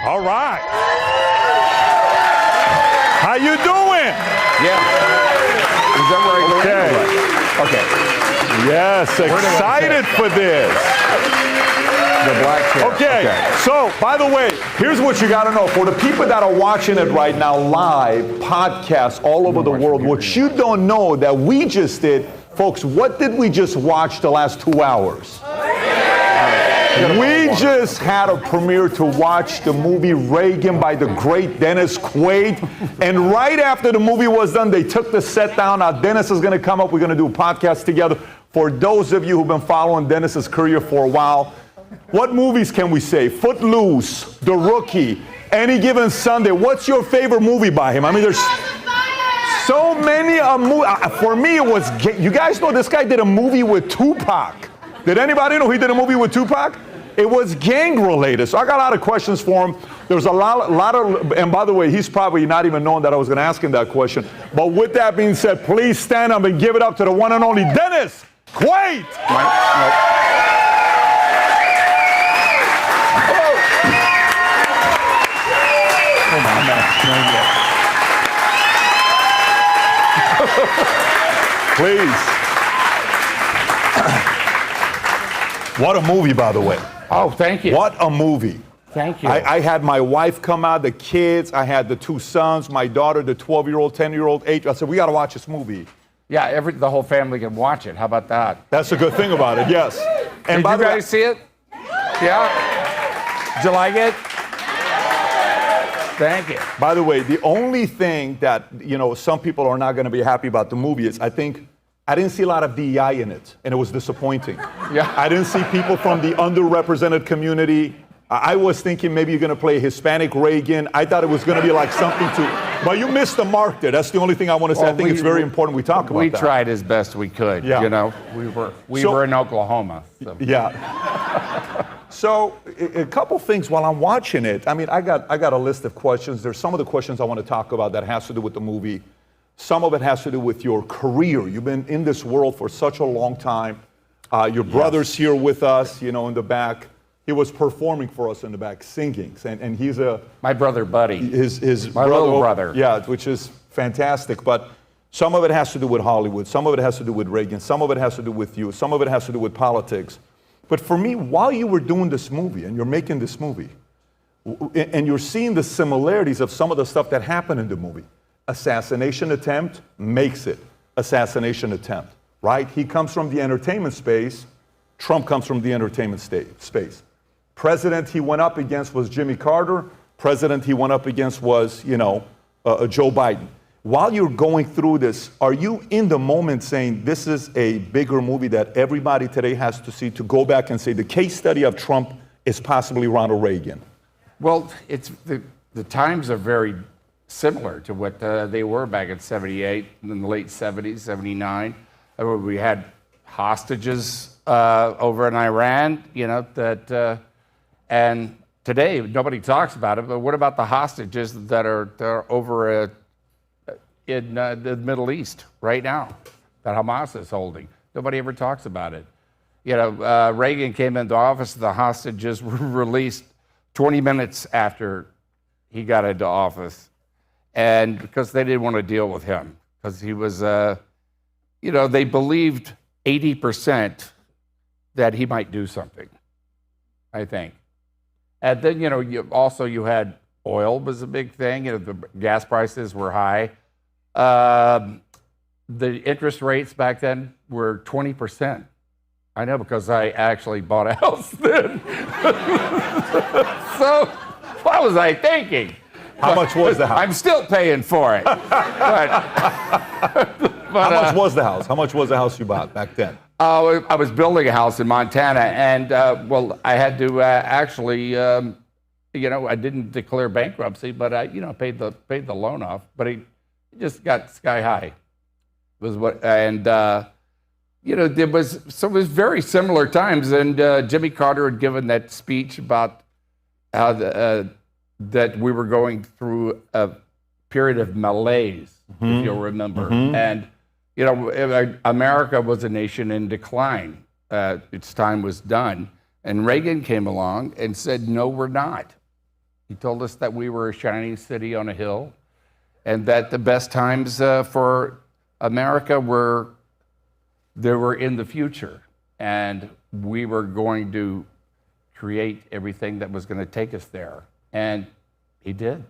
All right. How you doing? Yeah. Is that where I go? Okay. Okay. Yes, excited for this. The black chair. Okay, so by the way, here's what you got to know. For the people that are watching it right now live, podcasts all over the world, what you don't know that we just did, folks, what did we just watch the last 2 hours? We just had a premiere to watch the movie Reagan by the great Dennis Quaid. And right after the movie was done, they took the set down. Now, Dennis is going to come up. We're going to do a podcast together. For those of you who've been following Dennis's career for a while, what movies can we say? Footloose, The Rookie, Any Given Sunday. What's your favorite movie by him? I mean, there's so many movies. For me, it was, you guys know this guy did a movie with Tupac. Did anybody know he did a movie with Tupac? It was gang related. So I got a lot of questions for him. There was a lot of, and by the way, he's probably not even knowing that I was going to ask him that question. But with that being said, please stand up and give it up to the one and only Dennis Quaid. Please. What a movie, by the way. Oh, thank you. What a movie. Thank you. I had my wife come out, the kids, I had the 2 sons, my daughter, the 12-year-old, 10-year-old, 8. I said, we got to watch this movie. Yeah, the whole family can watch it. How about that? That's a good thing about it, yes. And Did you guys see it? Yeah? Did you like it? Thank you. By the way, the only thing that, some people are not going to be happy about the movie is I didn't see a lot of DEI in it, and it was disappointing. Yeah. I didn't see people from the underrepresented community. I was thinking maybe you're going to play Hispanic Reagan. I thought it was going to be like something but you missed the mark there. That's the only thing I want to say. Well, I think it's very important we talk about that. We tried as best we could, Yeah. We were in Oklahoma. So. Yeah. So a couple things while I'm watching it. I mean, I got a list of questions. There's some of the questions I want to talk about that has to do with the movie. Some of it has to do with your career. You've been in this world for such a long time. Your brother's here with us, in the back. He was performing for us in the back, singing. And he's my brother, Buddy. His my little brother. Yeah, which is fantastic. But some of it has to do with Hollywood. Some of it has to do with Reagan. Some of it has to do with you. Some of it has to do with politics. But for me, while you were doing this movie and you're making this movie, and you're seeing the similarities of some of the stuff that happened in the movie, assassination attempt makes it assassination attempt, right? He comes from the entertainment space. Trump comes from the entertainment space. President he went up against was Jimmy Carter. President he went up against was, Joe Biden. While you're going through this, are you in the moment saying this is a bigger movie that everybody today has to see to go back and say the case study of Trump is possibly Ronald Reagan? Well, it's the times are very similar to what they were back in 78, in the late 70s, 79. We had hostages over in Iran, and today nobody talks about it, but what about the hostages that are over in the Middle East right now that Hamas is holding? Nobody ever talks about it. Reagan came into office, the hostages were released 20 minutes after he got into office. And because they didn't want to deal with him, because he was, they believed 80% that he might do something, I think. And then, you had oil was a big thing. The gas prices were high. The interest rates back then were 20%. I know because I actually bought a house then. So what was I thinking? How much was the house? I'm still paying for it. But how much was the house? How much was the house you bought back then? I was building a house in Montana, and I had to actually, I didn't declare bankruptcy, but I, paid the loan off. But it just got sky high. It was very similar times, and Jimmy Carter had given that speech about how that we were going through a period of malaise, if you'll remember. And, America was a nation in decline. Its time was done. And Reagan came along and said, no, we're not. He told us that we were a shining city on a hill, and that the best times for America were in the future, and we were going to create everything that was going to take us there, and he did.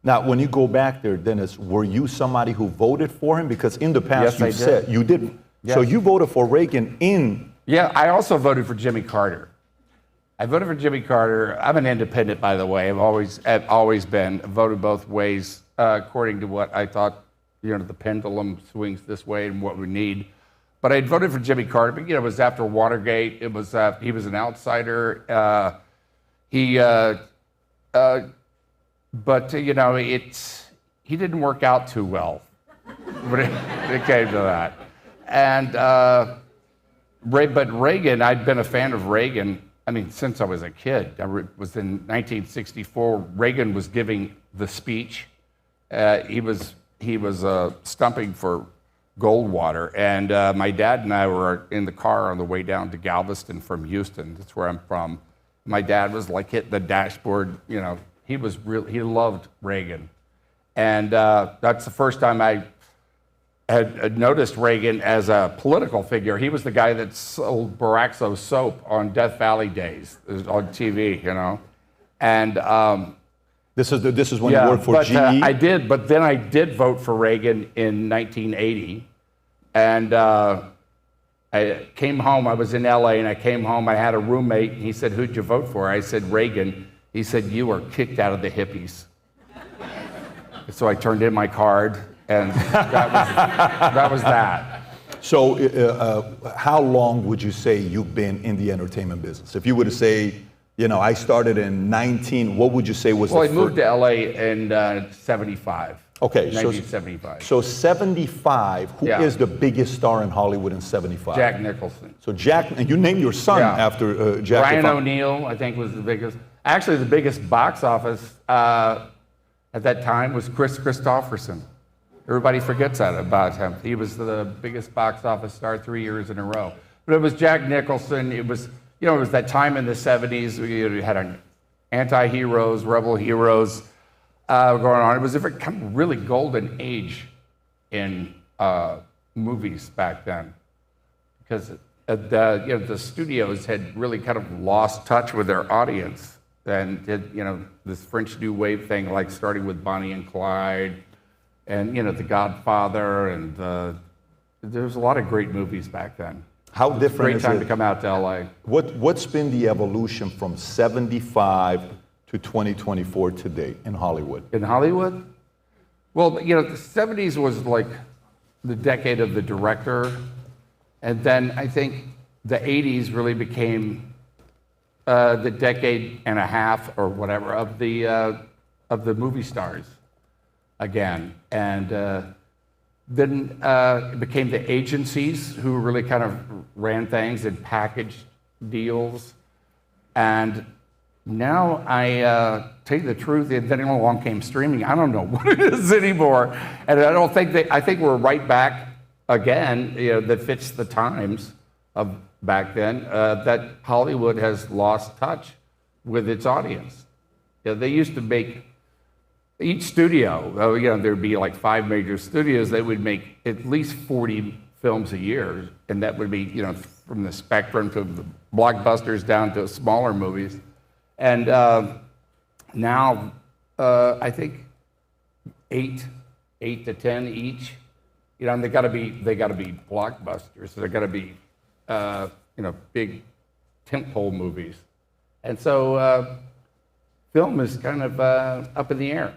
Now, when you go back there, Dennis, were you somebody who voted for him? Because in the past, Yes, I you said did. you did. Yes. So you voted for Reagan in. Yeah, I also voted for Jimmy Carter. I voted for Jimmy Carter. I'm an independent, by the way. I've always been. Voted both ways according to what I thought. The pendulum swings this way and what we need. But I voted for Jimmy Carter. But it was after Watergate. It was he was an outsider. But he didn't work out too well when it came to that. And but Reagan, I'd been a fan of Reagan. I mean, since I was a kid. I was in 1964. Reagan was giving the speech. He was stumping for Goldwater, and my dad and I were in the car on the way down to Galveston from Houston. That's where I'm from. My dad was like hitting the dashboard. He loved Reagan, and that's the first time I had noticed Reagan as a political figure. He was the guy that sold Baraxo soap on Death Valley days on TV, and This is when you worked for GE. I did, but then I did vote for Reagan in 1980, and I came home. I was in LA, and I came home. I had a roommate, and he said, "Who'd you vote for?" I said, "Reagan." He said, "You were kicked out of the hippies." So I turned in my card, and that was that. So how long would you say you've been in the entertainment business? If you were to say, I started in 19, what would you say was Well, I moved to LA in 75. Okay, 1975. So 75, who is Yeah. the biggest star in Hollywood in 75? Jack Nicholson. So Jack, and you named your son after Jack. Ryan O'Neal, I think, was the biggest. Actually, the biggest box office at that time was Chris Christopherson. Everybody forgets that about him. He was the biggest box office star 3 years in a row. But it was Jack Nicholson. It was, it was that time in the 70s. We had an anti-heroes, rebel heroes going on. It was a kind of really golden age in movies back then, because the studios had really kind of lost touch with their audience, and did this French New Wave thing, like starting with Bonnie and Clyde, and The Godfather, and there was a lot of great movies back then. How different is Great time it? to come out to LA. What's been the evolution from 75 to 2024 today in Hollywood? In Hollywood? Well, the 70s was like the decade of the director, and then I think the 80s really became the decade and a half or whatever of the movie stars again, and then it became the agencies who really kind of ran things and packaged deals, and now I tell you the truth, and then along came streaming. I don't know what it is anymore, and I don't think I think we're right back again. That fits the times of back then. That Hollywood has lost touch with its audience. They used to make each studio. There'd be like 5 major studios. They would make at least 40 films a year, and that would be from the spectrum to the blockbusters down to smaller movies. And now I think 8 to 10 each. And they got to be blockbusters. They got to be big tentpole movies. And so film is kind of up in the air.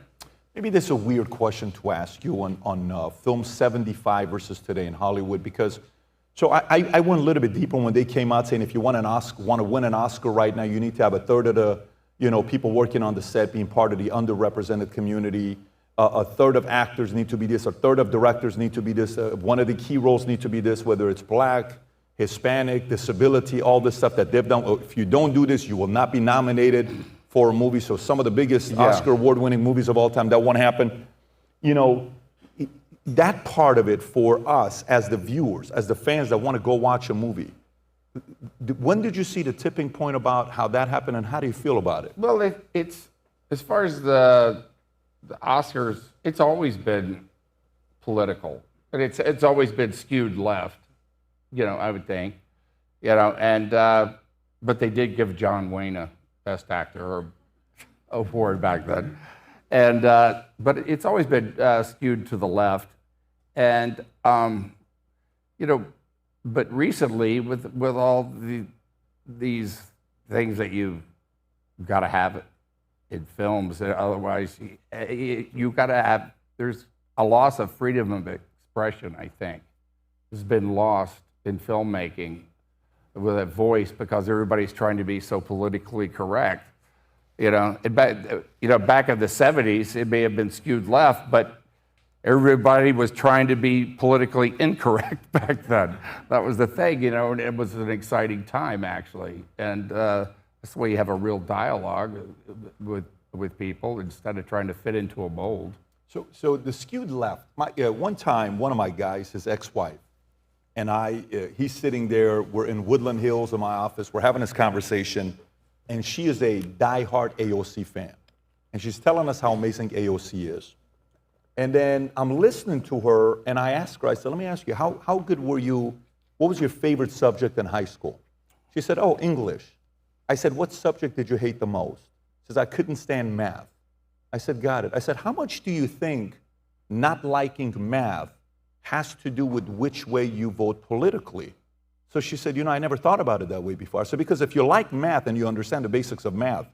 Maybe this is a weird question to ask you on film 75 versus today in Hollywood, because so I went a little bit deeper when they came out saying if you want to win an Oscar right now, you need to have a third of the people working on the set being part of the underrepresented community. A third of actors need to be this. A third of directors need to be this. One of the key roles need to be this, whether it's black, Hispanic, disability, all this stuff that they've done. If you don't do this, you will not be nominated for a movie. So some of the biggest Oscar award-winning movies of all time, that won't happen. That part of it for us as the viewers, as the fans that want to go watch a movie, when did you see the tipping point about how that happened, and how do you feel about it? Well, it's As far as the Oscars, it's always been political, and it's always been skewed left. I would think, and but they did give John Wayne a Best Actor award back then, and but it's always been skewed to the left, and but recently with all these things that you've got to have in films, otherwise you got to have. There's a loss of freedom of expression, I think, has been lost in filmmaking with a voice because everybody's trying to be so politically correct. Back in the 70s, it may have been skewed left, but everybody was trying to be politically incorrect back then. That was the thing, and it was an exciting time, actually. And that's the way you have a real dialogue with people instead of trying to fit into a mold. So the skewed left. One time, one of my guys, his ex-wife, and he's sitting there. We're in Woodland Hills in my office. We're having this conversation, and she is a diehard AOC fan, and she's telling us how amazing AOC is. And then I'm listening to her, and I asked her. I said, "Let me ask you, how good were you? What was your favorite subject in high school?" She said, "Oh, English." I said, "What subject did you hate the most?" She says, "I couldn't stand math." I said, "Got it." I said, "How much do you think not liking math has to do with which way you vote politically?" So she said, "I never thought about it that way before." I said, "Because if you like math and you understand the basics of math,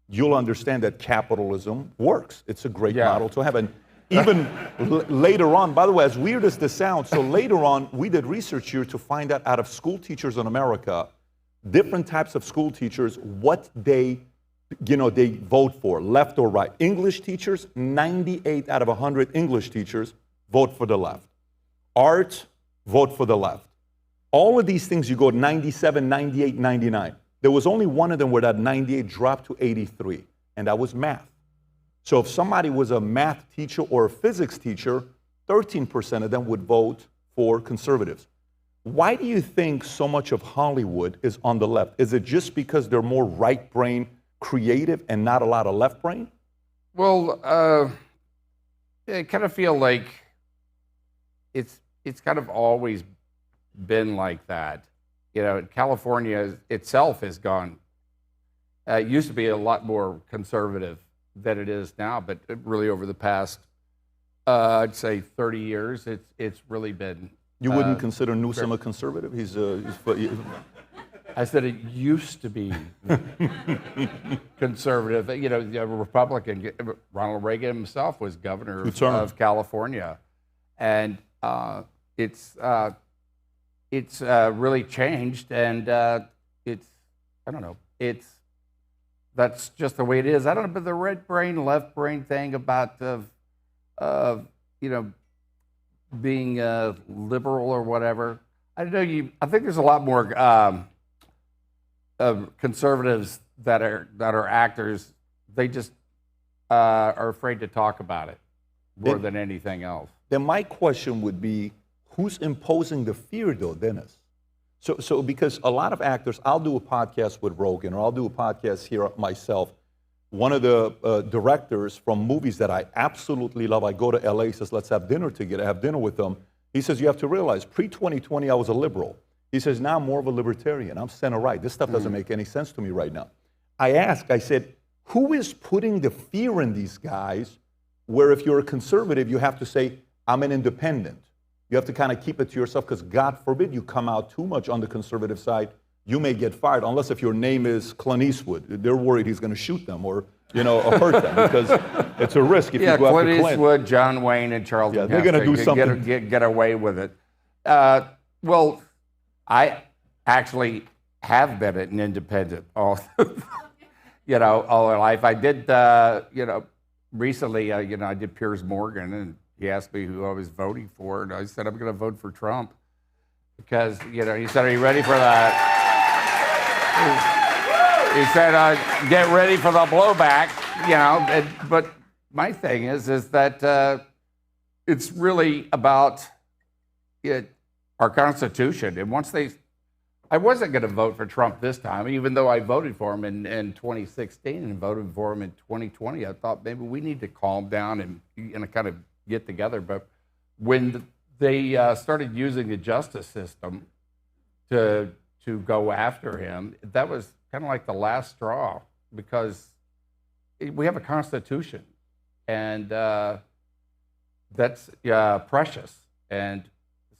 you'll understand that capitalism works. It's a great model to have." And even later on, by the way, as weird as this sounds, so later on, we did research here to find out of school teachers in America, different types of school teachers, what they vote for, left or right. English teachers, 98 out of 100 English teachers vote for the left. Art, vote for the left. All of these things, you go 97, 98, 99. There was only one of them where that 98 dropped to 83, and that was math. So if somebody was a math teacher or a physics teacher, 13% of them would vote for conservatives. Why do you think so much of Hollywood is on the left? Is it just because they're more right brain, creative, and not a lot of left brain? Well, I kind of feel like it's kind of always been like that. California itself has gone. It used to be a lot more conservative than it is now, but really over the past, I'd say 30 years, it's really been. You wouldn't consider Newsom a conservative? I said it used to be conservative. A Republican. Ronald Reagan himself was governor of California, and it's really changed, and I don't know. That's just the way it is. I don't know, but the red brain, left brain thing about being liberal or whatever. I don't know. I think there's a lot more conservatives that are actors. They just are afraid to talk about it more than anything else. Then my question would be, who's imposing the fear, though, Dennis? So because a lot of actors, I'll do a podcast with Rogan, or I'll do a podcast here myself. One of the directors from movies that I absolutely love, I go to LA, he says, "Let's have dinner together." I have dinner with him. He says, "You have to realize, pre-2020, I was a liberal." He says, "Now I'm more of a libertarian. I'm center-right. This stuff doesn't make any sense to me right now." I said, who is putting the fear in these guys where if you're a conservative, you have to say, "I'm an independent." You have to kind of keep it to yourself because God forbid you come out too much on the conservative side, you may get fired, unless if your name is Clint Eastwood. They're worried he's going to shoot them or hurt them because it's a risk if you go after Clint. Clint Eastwood, John Wayne, and Charles. Yeah, they're going to do something. Get away with it. Well, I actually have been an independent all my life. I did, recently, I did Piers Morgan, and he asked me who I was voting for, and I said, I'm going to vote for Trump. Because, he said, "Are you ready for that?" He said, "Get ready for the blowback," But my thing is that it's really about our Constitution. And once they I wasn't going to vote for Trump this time, even though I voted for him in 2016 and voted for him in 2020. I thought maybe we need to calm down and kind of get together. But when they started using the justice system to go after him, that was kind of like the last straw, because we have a constitution, and that's precious. And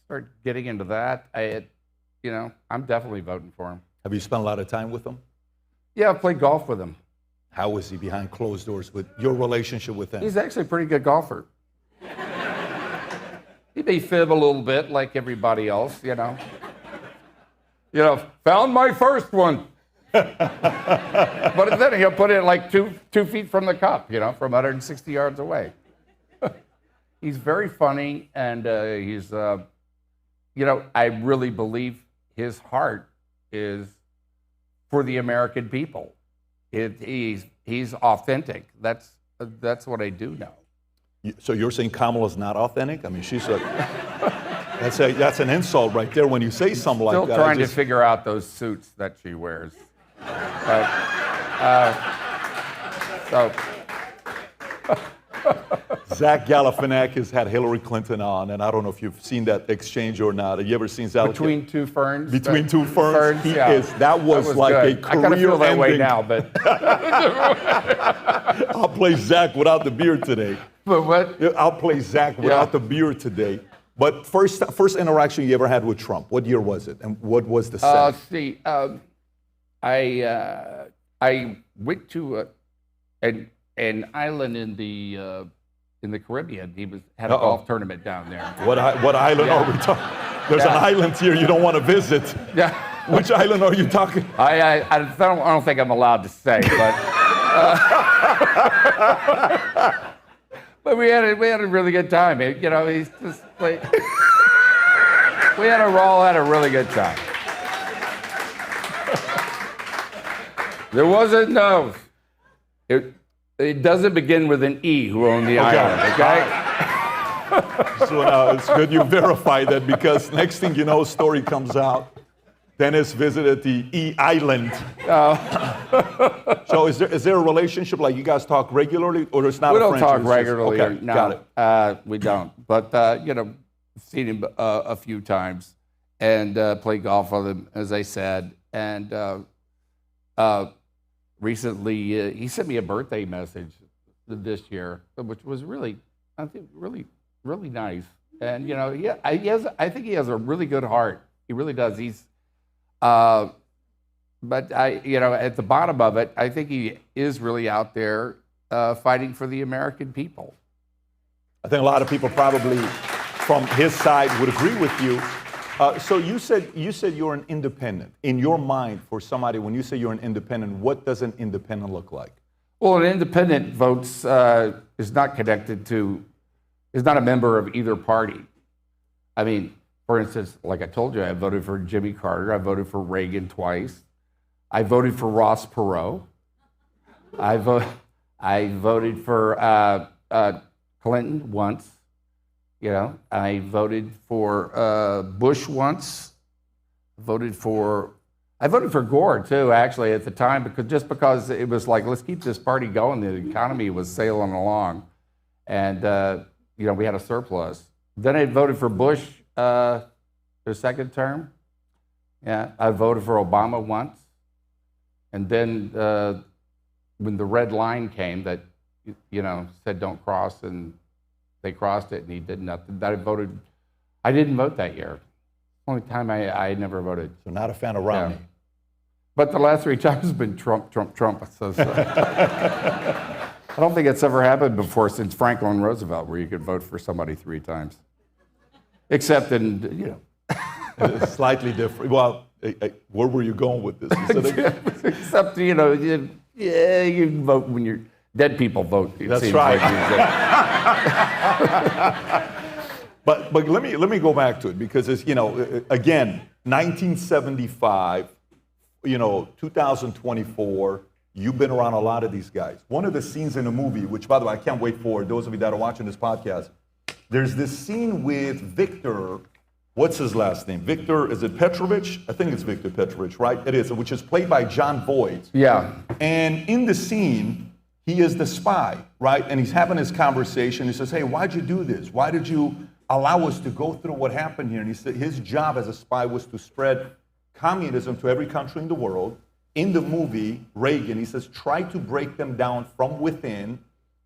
start getting into that, I'm definitely voting for him. Have you spent a lot of time with him? Yeah, I've played golf with him. How is he behind closed doors with your relationship with him? He's actually a pretty good golfer. He may fib a little bit like everybody else, found my first one. But then he'll put it like two feet from the cup, from 160 yards away. He's very funny, and he's, I really believe his heart is for the American people. He's authentic. That's what I do know. So you're saying Kamala's not authentic? I mean, that's an insult right there when you say something like that. Still trying to figure out those suits that she wears. Zach Galifianakis had Hillary Clinton on, and I don't know if you've seen that exchange or not. Have you ever seen Zach? Between two ferns? Between two ferns? Yeah. That was like good. a career I kind of feel that ending. way now, but... I'll play Zach without the beard today. But what? I'll play Zach without the beard today. But first interaction you ever had with Trump, what year was it? And what was the set? I went to an island in the Caribbean. He had a golf tournament down there. What island are we talking? There's an island here you don't want to visit. Yeah. Which island are you talking? I don't think I'm allowed to say, but but we had a really good time. He's just like we all had a really good time. There wasn't no. It doesn't begin with an E who owned the island, okay? So now it's good you verified that, because next thing you know, story comes out. Dennis visited the E Island. So is there a relationship, like you guys talk regularly, or it's not? We don't talk regularly. Okay, no, got it. We don't. But seen him a few times and played golf with him, as I said. And recently, he sent me a birthday message this year, which was really nice. And I think he has a really good heart. He really does. But at the bottom of it, I think he is really out there fighting for the American people. I think a lot of people probably from his side would agree with you. So you said you're an independent. In your mind, for somebody, when you say you're an independent, what does an independent look like? Well, an independent votes is not a member of either party. I mean, for instance, like I told you, I voted for Jimmy Carter. I voted for Reagan twice. I voted for Ross Perot. I voted for Clinton once. I voted for Bush once. I voted for Gore too, actually, at the time, because it was like, let's keep this party going. The economy was sailing along, and we had a surplus. Then I voted for Bush the second term. Yeah, I voted for Obama once, and then when the red line came that said don't cross, and they crossed it, and he did nothing. I didn't vote that year. Only time I never voted. So not a fan of Romney. Yeah. But the last 3 times has been Trump. So. I don't think it's ever happened before since Franklin Roosevelt, where you could vote for somebody 3 times. Except in, Slightly different. Well, where were you going with this? Except, you can vote when you're dead people vote. That's right. But let me go back to it, because it's, again, 1975, 2024, you've been around a lot of these guys. One of the scenes in the movie, which, by the way, I can't wait for those of you that are watching this podcast, there's this scene with Victor what's his last name? Victor, is it Petrovich? I think it's Victor Petrovich, right? It is, which is played by John Voight. Yeah. And in the scene, he is the spy, right? And he's having his conversation. He says, hey, why'd you do this? Why did you allow us to go through what happened here? And he said his job as a spy was to spread communism to every country in the world. In the movie, Reagan, he says, try to break them down from within,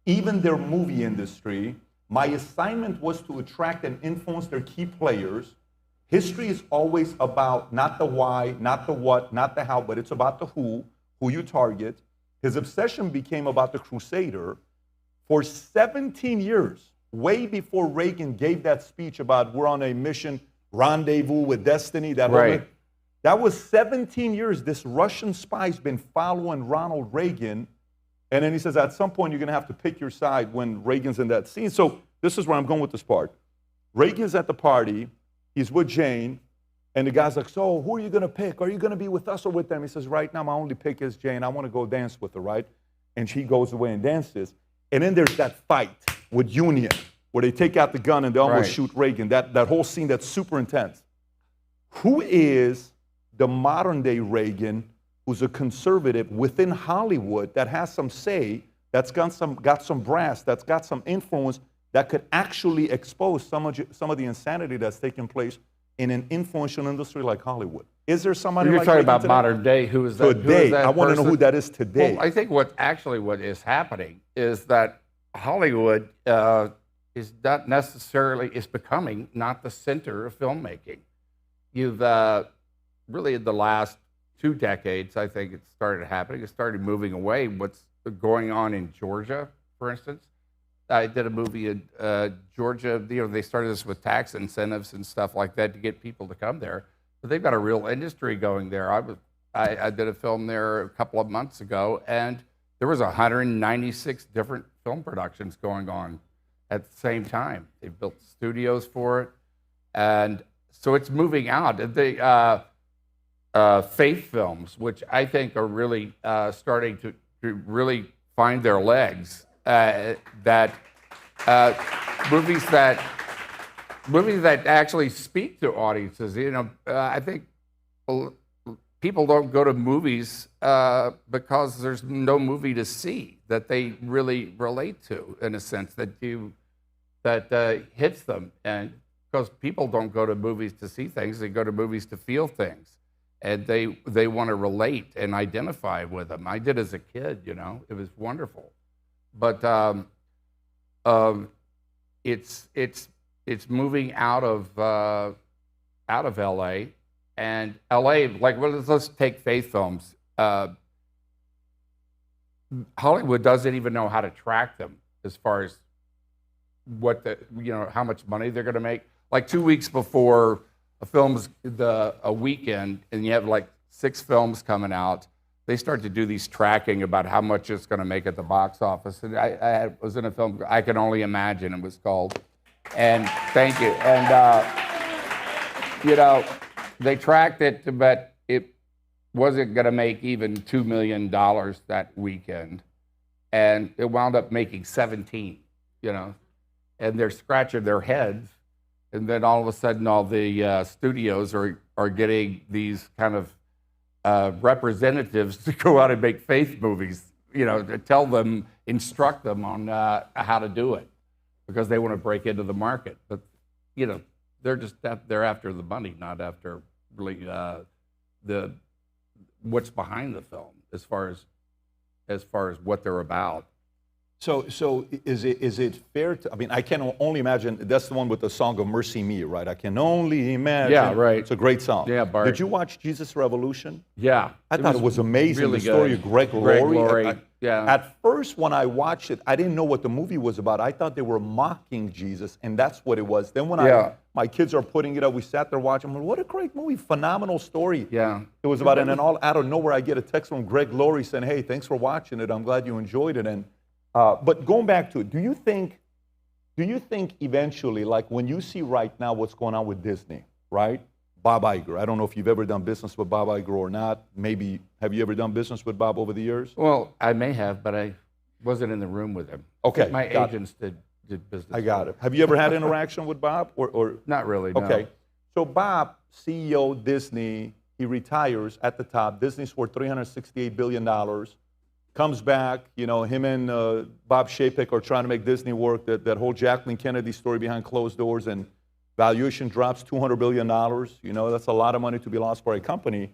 even their movie industry. My assignment was to attract and influence their key players. History is always about not the why, not the what, not the how, but it's about the who you target. His obsession became about the Crusader. For 17 years, way before Reagan gave that speech about we're on a mission, rendezvous with destiny, that was 17 years this Russian spy's been following Ronald Reagan. And then he says, at some point, you're going to have to pick your side when Reagan's in that scene. So this is where I'm going with this part. Reagan's at the party. He's with Jane. And the guy's like, so who are you going to pick? Are you going to be with us or with them? He says, right now, my only pick is Jane. I want to go dance with her, right? And she goes away and dances. And then there's that fight with Union where they take out the gun and they almost shoot Reagan. That whole scene that's super intense. Who is the modern day Reagan who's a conservative within Hollywood that has some say, that's got some brass, that's got some influence that could actually expose some of the insanity that's taking place in an influential industry like Hollywood? Is there somebody You're like talking Reagan about today? modern day. Who is that? Today. Who is that I want to know person? who that is today. Well, I think what is happening is that Hollywood is not necessarily, is becoming not the center of filmmaking. You've really in the last 2 decades, I think it started happening. It started moving away. What's going on in Georgia, for instance? I did a movie in Georgia. They started this with tax incentives and stuff like that to get people to come there. But they've got a real industry going there. I did a film there a couple of months ago, and there was 196 different film productions going on at the same time. They built studios for it, and so it's moving out. The faith films, which I think are really starting to really find their legs. Movies that actually speak to audiences. I think people don't go to movies because there's no movie to see that they really relate to, in a sense, that hits them. And because people don't go to movies to see things, they go to movies to feel things, and they want to relate and identify with them. I did as a kid, it was wonderful. But it's moving out of LA, and LA, let's take faith films. Hollywood doesn't even know how to track them as far as how much money they're going to make. Like 2 weeks before a film's a weekend, and you have like 6 films coming out, they start to do these tracking about how much it's going to make at the box office. And I was in a film, I Can Only Imagine, it was called. And thank you. And, they tracked it, but it wasn't going to make even $2 million that weekend. And it wound up making 17, and they're scratching their heads. And then all of a sudden, all the studios are getting these kind of representatives to go out and make faith movies, to tell them, instruct them on how to do it, because they want to break into the market. But, they're after the money, not after really what's behind the film as far as what they're about. So is it fair to, I can only imagine, that's the one with the song of Mercy Me, right? I can only imagine. Yeah, right. It's a great song. Yeah, Bart. Did you watch Jesus Revolution? Yeah. I thought it was amazing, really the story good. of Greg Laurie. Yeah. At first, when I watched it, I didn't know what the movie was about. I thought they were mocking Jesus, and that's what it was. Then when my kids are putting it up, we sat there watching, I'm like, what a great movie, phenomenal story. Yeah. It was about, and then all out of nowhere, I get a text from Greg Laurie saying, hey, thanks for watching it. I'm glad you enjoyed it. And but going back to it, do you think eventually, like when you see right now what's going on with Disney, right? Bob Iger. I don't know if you've ever done business with Bob Iger or not. Maybe, have you ever done business with Bob over the years? Well, I may have, but I wasn't in the room with him. Okay. My agents did business. I got it. Have you ever had interaction with Bob? Or Not really, no. Okay. So Bob, CEO Disney, he retires at the top. Disney's worth $368 billion. Comes back, you know, him and Bob Chapek are trying to make Disney work. That whole Jacqueline Kennedy story behind closed doors, and valuation drops $200 billion. You know, that's a lot of money to be lost for a company.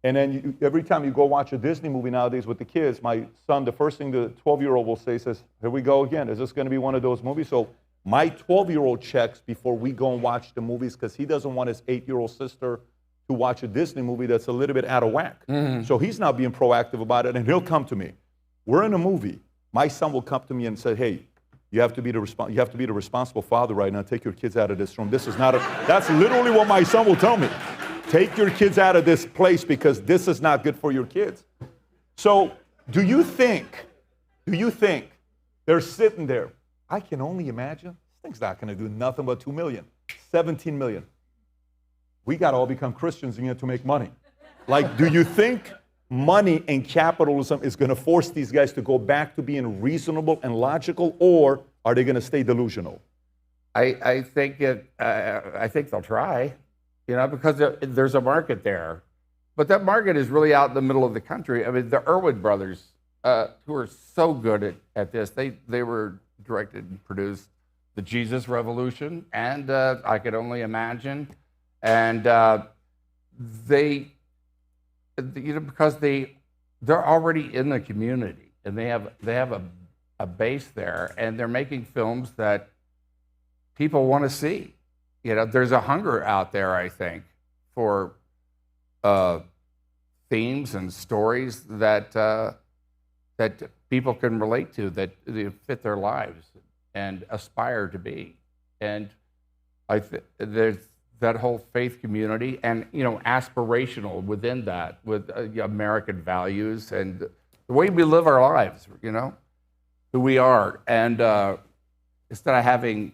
And then every time you go watch a Disney movie nowadays with the kids, my son, the first thing the 12-year-old will say says, here we go again. Is this going to be one of those movies? So my 12-year-old checks before we go and watch the movies because he doesn't want his 8-year-old sister to watch a Disney movie that's a little bit out of whack. So he's not being proactive about it, and he'll come to me. We're in a movie. My son will come to me and say, hey, you have to be the responsible father right now. Take your kids out of this room. This is not that's literally what my son will tell me. Take your kids out of this place because this is not good for your kids. So do you think they're sitting there? I can only imagine. This thing's not going to do nothing but 2 million, 17 million. We got to all become Christians in here to make money. Like, do you think money and capitalism is going to force these guys to go back to being reasonable and logical, or are they going to stay delusional? I think they'll try, you know, because there's a market there. But that market is really out in the middle of the country. I mean, the Irwin brothers, who are so good at this, they were directed and produced The Jesus Revolution and I Could Only Imagine. And they, you know, because they're already in the community and they have a base there, and they're making films that people want to see. You know, there's a hunger out there, I think, for themes and stories that that people can relate to, that fit their lives and aspire to be. And there's that whole faith community, and you know, aspirational within that, with American values and the way we live our lives. You know, who we are, and instead of having,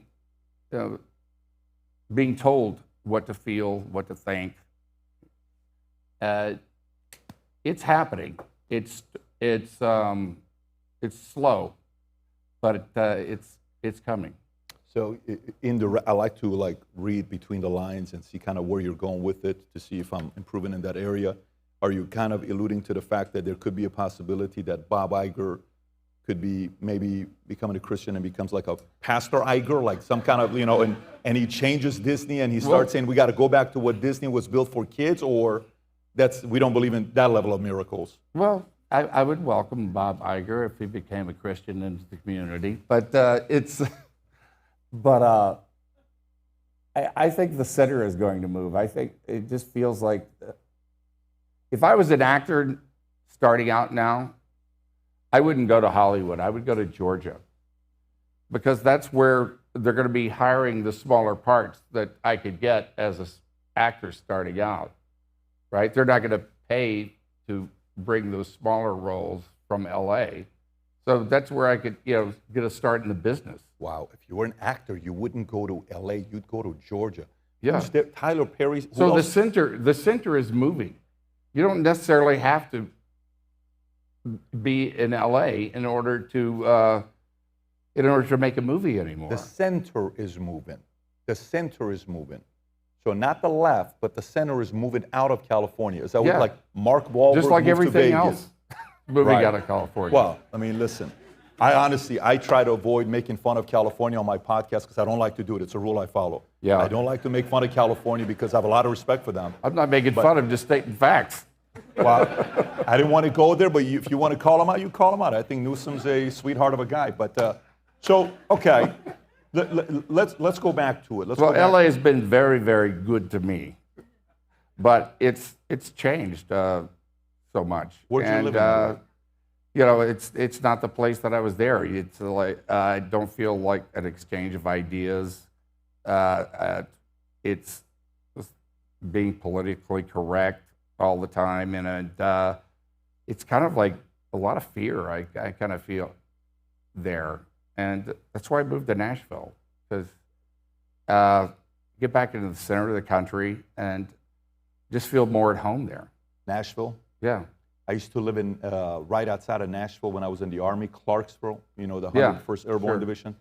being told what to feel, what to think. It's happening. It's slow, but it's coming. So I like to read between the lines and see kind of where you're going with it to see if I'm improving in that area. Are you kind of alluding to the fact that there could be a possibility that Bob Iger could be maybe becoming a Christian and becomes like a Pastor Iger, like some kind of, and he changes Disney and he starts saying we got to go back to what Disney was built for kids, or we don't believe in that level of miracles? Well, I would welcome Bob Iger if he became a Christian into the community, but I think the center is going to move. I think it just feels like if I was an actor starting out now, I wouldn't go to Hollywood. I would go to Georgia, because that's where they're going to be hiring the smaller parts that I could get as an actor starting out, right? They're not going to pay to bring those smaller roles from LA. So that's where I could, get a start in the business. Wow, if you were an actor, you wouldn't go to LA, you'd go to Georgia. Yeah. Tyler Perry. So the center is moving. You don't necessarily have to be in LA in order to make a movie anymore. The center is moving. The center is moving. So not the left, but the center is moving out of California. Is that what, like Mark Wahlberg just like moved everything to Vegas? else moving out of California? Well, I mean, listen. I try to avoid making fun of California on my podcast because I don't like to do it. It's a rule I follow. Yeah. I don't like to make fun of California because I have a lot of respect for them. I'm not making fun, I'm just stating facts. Well, I didn't want to go there, but if you want to call him out, you call him out. I think Newsom's a sweetheart of a guy. But okay, let's go back to it. LA has been very, very good to me, but it's changed so much. Where'd you live in? It's not the place that I was there. It's like I don't feel like an exchange of ideas. It's just being politically correct all the time, and it's kind of like a lot of fear. I kind of feel there, and that's why I moved to Nashville, because get back into the center of the country and just feel more at home there. Nashville? Yeah. I used to live in right outside of Nashville when I was in the Army, Clarksville, the 101st Airborne Division.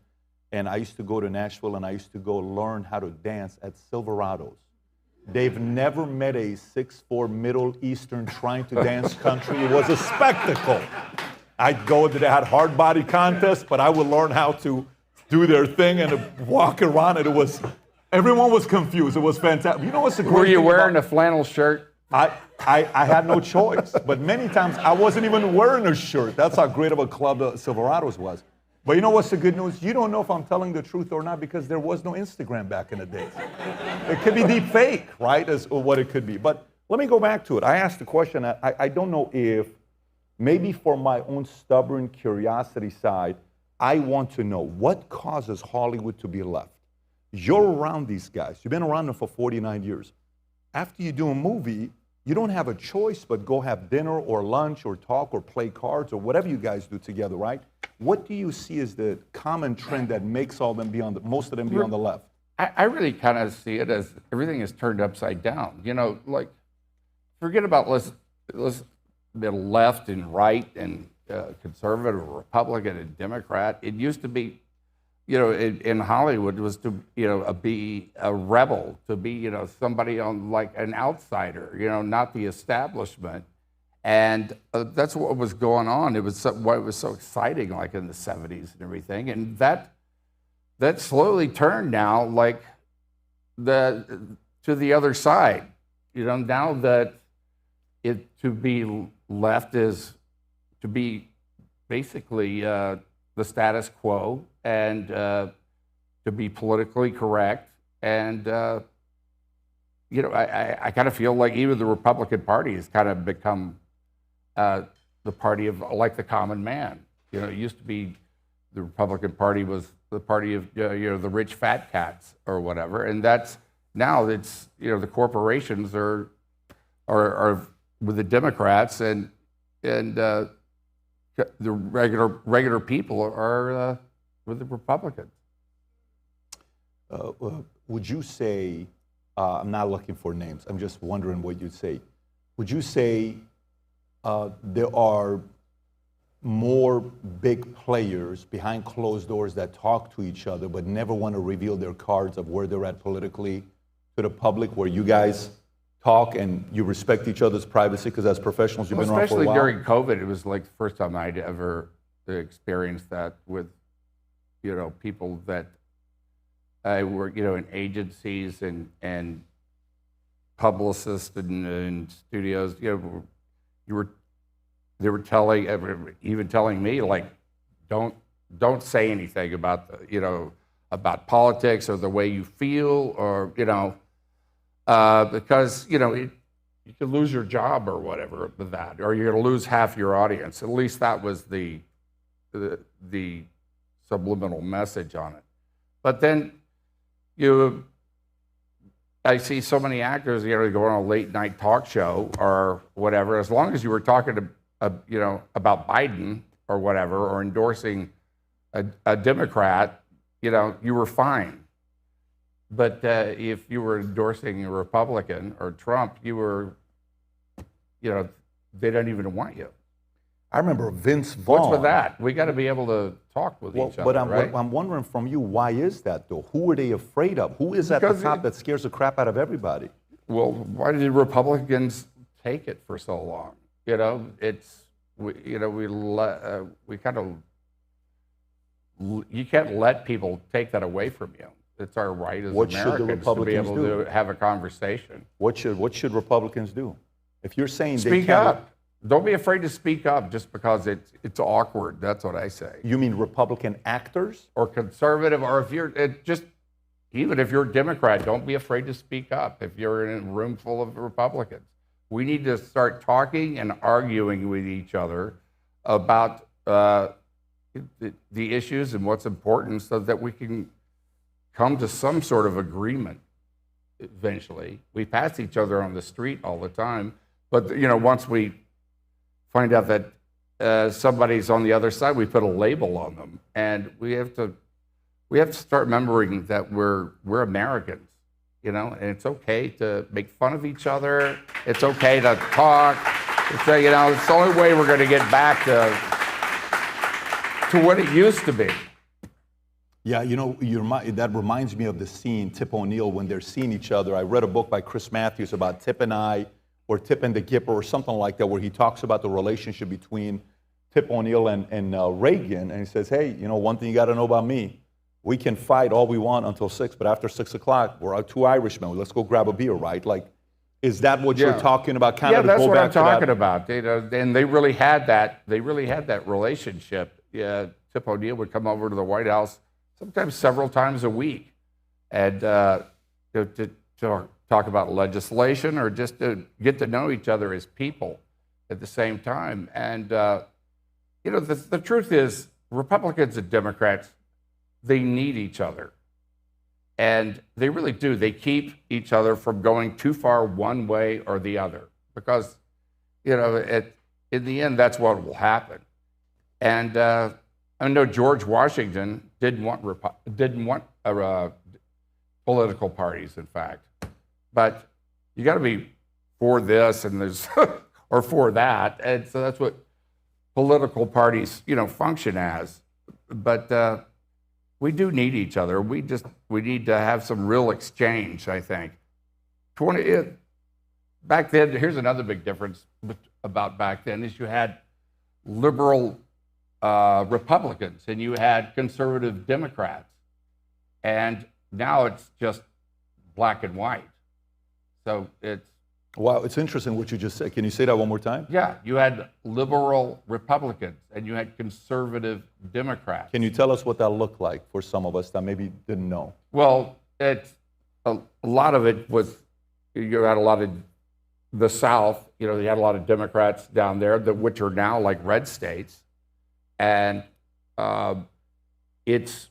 And I used to go to Nashville, and I used to go learn how to dance at Silverados. They've never met a 6'4" Middle Eastern trying to dance country. It was a spectacle. I'd go, they had hard body contests, but I would learn how to do their thing and walk around, and everyone was confused. It was fantastic. You know what's the great thing? Were you wearing a flannel shirt? I had no choice, but many times I wasn't even wearing a shirt. That's how great of a club the Silverados was. But you know what's the good news? You don't know if I'm telling the truth or not because there was no Instagram back in the day. It could be deep fake, right, is what it could be. But let me go back to it. I asked the question, I don't know if, maybe for my own stubborn curiosity side, I want to know what causes Hollywood to be left. You're around these guys. You've been around them for 49 years. After you do a movie, you don't have a choice but go have dinner or lunch or talk or play cards or whatever you guys do together, right? What do you see as the common trend that makes all them most of them be on the left? I really kind of see it as everything is turned upside down. You know, like, forget about the left and right and conservative, Republican and Democrat. It used to be, you know, in Hollywood was to, you know, be a rebel, to be, you know, somebody on like an outsider, you know, not the establishment. And that's what was going on. It was why it was so exciting, like in the 70s and everything. And that slowly turned now, like to the other side. You know, now that to be left is to be basically the status quo and to be politically correct. And you know, I kind of feel like even the Republican Party has kind of become the party of like the common man. You know, it used to be the Republican Party was the party of you know, the rich fat cats or whatever, and that's now it's, you know, the corporations are with the Democrats and the regular people are with the Republicans. Would you say? I'm not looking for names. I'm just wondering what you'd say. Would you say there are more big players behind closed doors that talk to each other but never want to reveal their cards of where they're at politically to the public, where you guys talk and you respect each other's privacy because as professionals you've been around for a while? Especially during COVID, it was like the first time I'd ever experienced that with, you know, people that were, you know, in agencies and publicists and studios. You know, they were telling me, like, don't say anything about the, you know, about politics or the way you feel, or, you know, because, you know, you could lose your job or whatever with that, or you're going to lose half your audience. At least that was the subliminal message on it. But then I see so many actors, you know, go on a late night talk show or whatever. As long as you were talking to, you know, about Biden or whatever, or endorsing a Democrat, you know, you were fine. But if you were endorsing a Republican or Trump, you were, you know, they don't even want you. I remember Vince Vaughn. What's with that? We got to be able to talk with each other, but right? I'm wondering from you, why is that though? Who are they afraid of? Who is at the top that scares the crap out of everybody? Well, why did Republicans take it for so long? You know, we kind of, you can't let people take that away from you. It's our right as Americans to be able to have a conversation. What should Republicans do? If you're saying they speak up. Don't be afraid to speak up just because it's awkward. That's what I say. You mean Republican actors? Or conservative, or if you're even if you're a Democrat, don't be afraid to speak up if you're in a room full of Republicans. We need to start talking and arguing with each other about the issues and what's important so that we can come to some sort of agreement eventually. We pass each other on the street all the time, but, you know, once we find out that somebody's on the other side, we put a label on them, and we have to start remembering that we're Americans, you know, and it's okay to make fun of each other. It's okay to talk. It's you know, it's the only way we're going to get back to what it used to be. Yeah, you know, that reminds me of the scene, Tip O'Neill, when they're seeing each other. I read a book by Chris Matthews about Tip and I, or Tip and the Gipper, or something like that, where he talks about the relationship between Tip O'Neill and Reagan, and he says, hey, you know, one thing you got to know about me, we can fight all we want until 6, but after 6 o'clock, we're out two Irishmen. Let's go grab a beer, right? Like, is that what you're talking about? Kind yeah, of that's go what back I'm to that? talking about. You know, and they really had that. They really had that relationship. Yeah, Tip O'Neill would come over to the White House sometimes several times a week, and to talk about legislation or just to get to know each other as people at the same time. And you know, the truth is, Republicans and Democrats, they need each other. And they really do. They keep each other from going too far one way or the other, because, you know, in the end, that's what will happen. And I know George Washington didn't want political parties, in fact. But you got to be for this and there's or for that, and so that's what political parties, you know, function as. But we do need each other. We need to have some real exchange, I think. Back then, here's another big difference about back then, is you had liberal Republicans and you had conservative Democrats. And now it's just black and white. So it's... Wow, it's interesting what you just said. Can you say that one more time? Yeah, you had liberal Republicans and you had conservative Democrats. Can you tell us what that looked like for some of us that maybe didn't know? Well, it's a lot of it was, you had a lot of the South, you know, you had a lot of Democrats down there, which are now like red states. And it's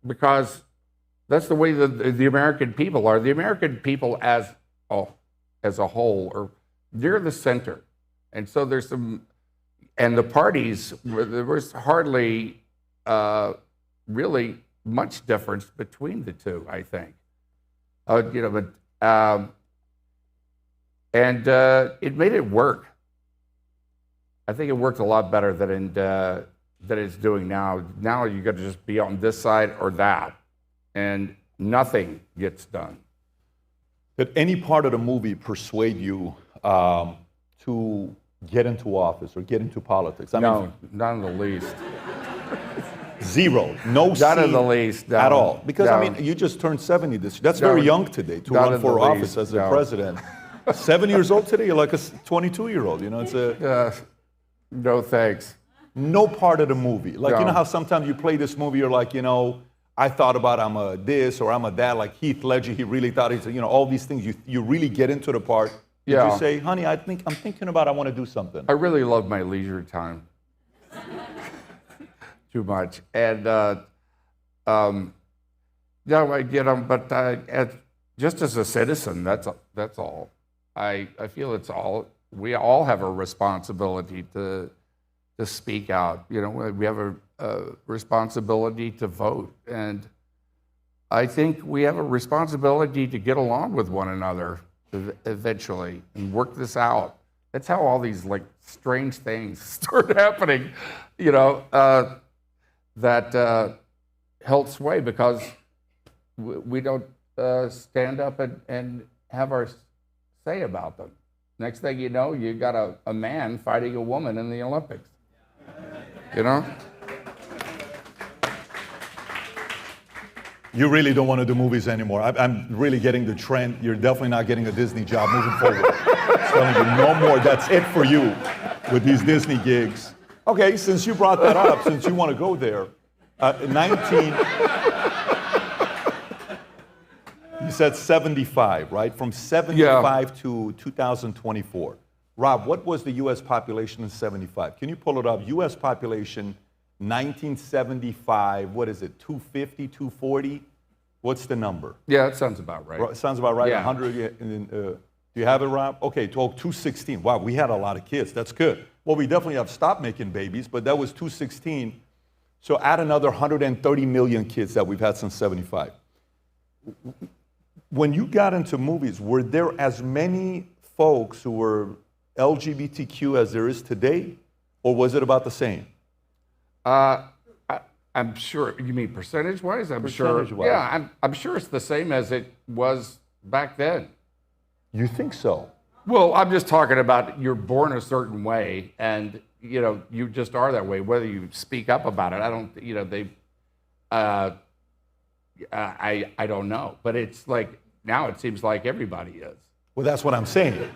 because that's the way the American people are. The American people as a whole are near the center. And so there's some, and the parties, there was hardly really much difference between the two, I think. You know, but, and it made it work. I think it worked a lot better than it's doing now. Now you got to just be on this side or that, and nothing gets done. Did any part of the movie persuade you to get into office or get into politics? No, not in the least. Zero. No Not in the least. No. At all. Because, No. I mean, you just turned 70 this year. That's very young today to Not run in for the office least, as a no. president. 7 years old today, you're like a 22-year-old. You know, it's a... No thanks. No part of the movie. Like, No. you know how sometimes you play this movie, you're like, you know, I thought about I'm a this or I'm a that, like Heath Ledger, he really thought he's, you know, all these things, you really get into the part. Did Yeah. you say, honey, I'm thinking about I want to do something? I really love my leisure time. Too much. And, no, you know, but just as a citizen, that's all. I feel we all have a responsibility to speak out. You know, we have a responsibility to vote. And I think we have a responsibility to get along with one another eventually and work this out. That's how all these like strange things start happening, you know, that held sway because we don't stand up and have our say about them. Next thing you know, you got a man fighting a woman in the Olympics. You know? You really don't want to do movies anymore. I'm really getting the trend. You're definitely not getting a Disney job moving forward. I'm telling you, no more. That's it for you with these Disney gigs. Okay, since you brought that up, since you want to go there, you said 75, right? From 75 to 2024. Rob, what was the U.S. population in 75? Can you pull it up? U.S. population, 1975, what is it, 250, 240? What's the number? Yeah, that sounds about right. Sounds about right, Yeah. 100. Do you have it, Rob? Okay, 216. Wow, we had a lot of kids. That's good. Well, we definitely have stopped making babies, but that was 216. So add another 130 million kids that we've had since 75. When you got into movies, were there as many folks who were LGBTQ as there is today, or was it about the same? I'm sure. You mean percentage-wise? I'm sure. Percentage-wise. Yeah, I'm sure it's the same as it was back then. You think so? Well, I'm just talking about you're born a certain way, and you just are that way. Whether you speak up about it, I don't. I don't know, but it's like now it seems like everybody is. Well, that's what I'm saying.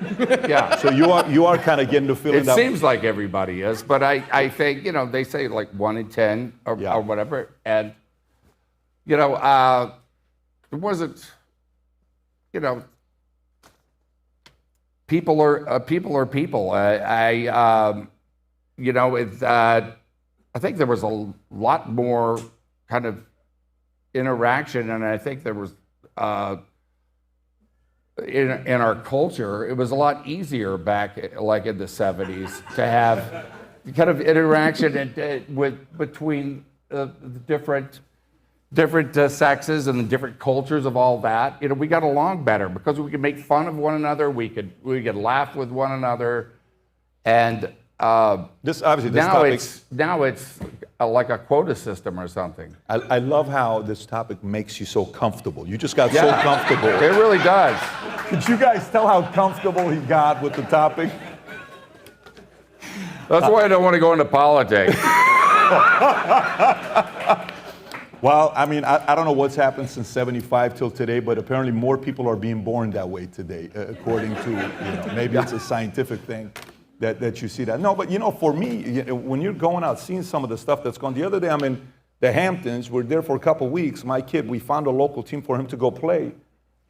Yeah. So you are kind of getting the feeling It that seems like everybody is, but I think they say like 1 in 10 or whatever, and it wasn't. People are people. I think there was a lot more kind of interaction, and I think there was in our culture, it was a lot easier back like in the 70s to have kind of interaction between the different sexes and the different cultures of all that. We got along better because we could make fun of one another. We could laugh with one another, and this now topic, it's like a quota system or something. I love how this topic makes you so comfortable. You just got so comfortable. It really does. Could you guys tell how comfortable he got with the topic? That's why I don't want to go into politics. Well, I mean, I don't know what's happened since 75 till today, but apparently more people are being born that way today, according to, maybe it's a scientific thing that you see that. No, but for me, when you're going out, seeing some of the stuff that's going, the other day I'm in the Hamptons, we're there for a couple weeks, my kid, we found a local team for him to go play,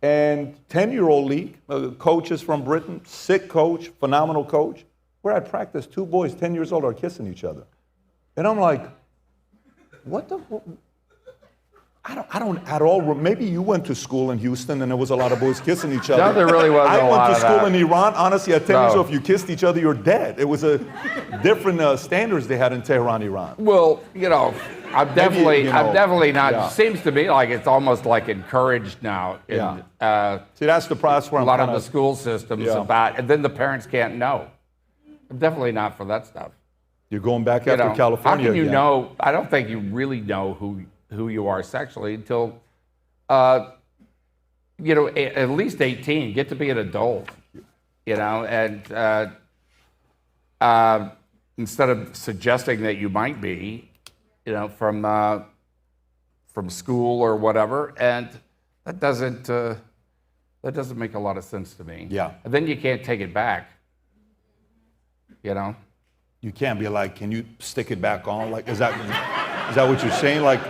and 10-year-old league, coaches from Britain, sick coach, phenomenal coach, we're at practice, 2 boys, 10 years old, are kissing each other. And I'm like, what the... I don't at all. Maybe you went to school in Houston and there was a lot of boys kissing each other. No, there really wasn't a lot of I went to school that. in Iran. Honestly, I tell you, No. so if you kissed each other, you're dead. It was a different standards they had in Tehran, Iran. Well, I'm definitely not. Yeah. Seems to me like it's almost like encouraged now in See, that's the process where a I'm lot of kinda, the school systems Yeah. about, and then the parents can't know. I'm definitely not for that stuff. You're going back after California How can you again. know? I don't think you really know who you are sexually until, at least 18. Get to be an adult, and instead of suggesting that you might be, from school or whatever, and that doesn't make a lot of sense to me. Yeah. And then you can't take it back. You can't be like, can you stick it back on? Like, is that what you're saying? Like,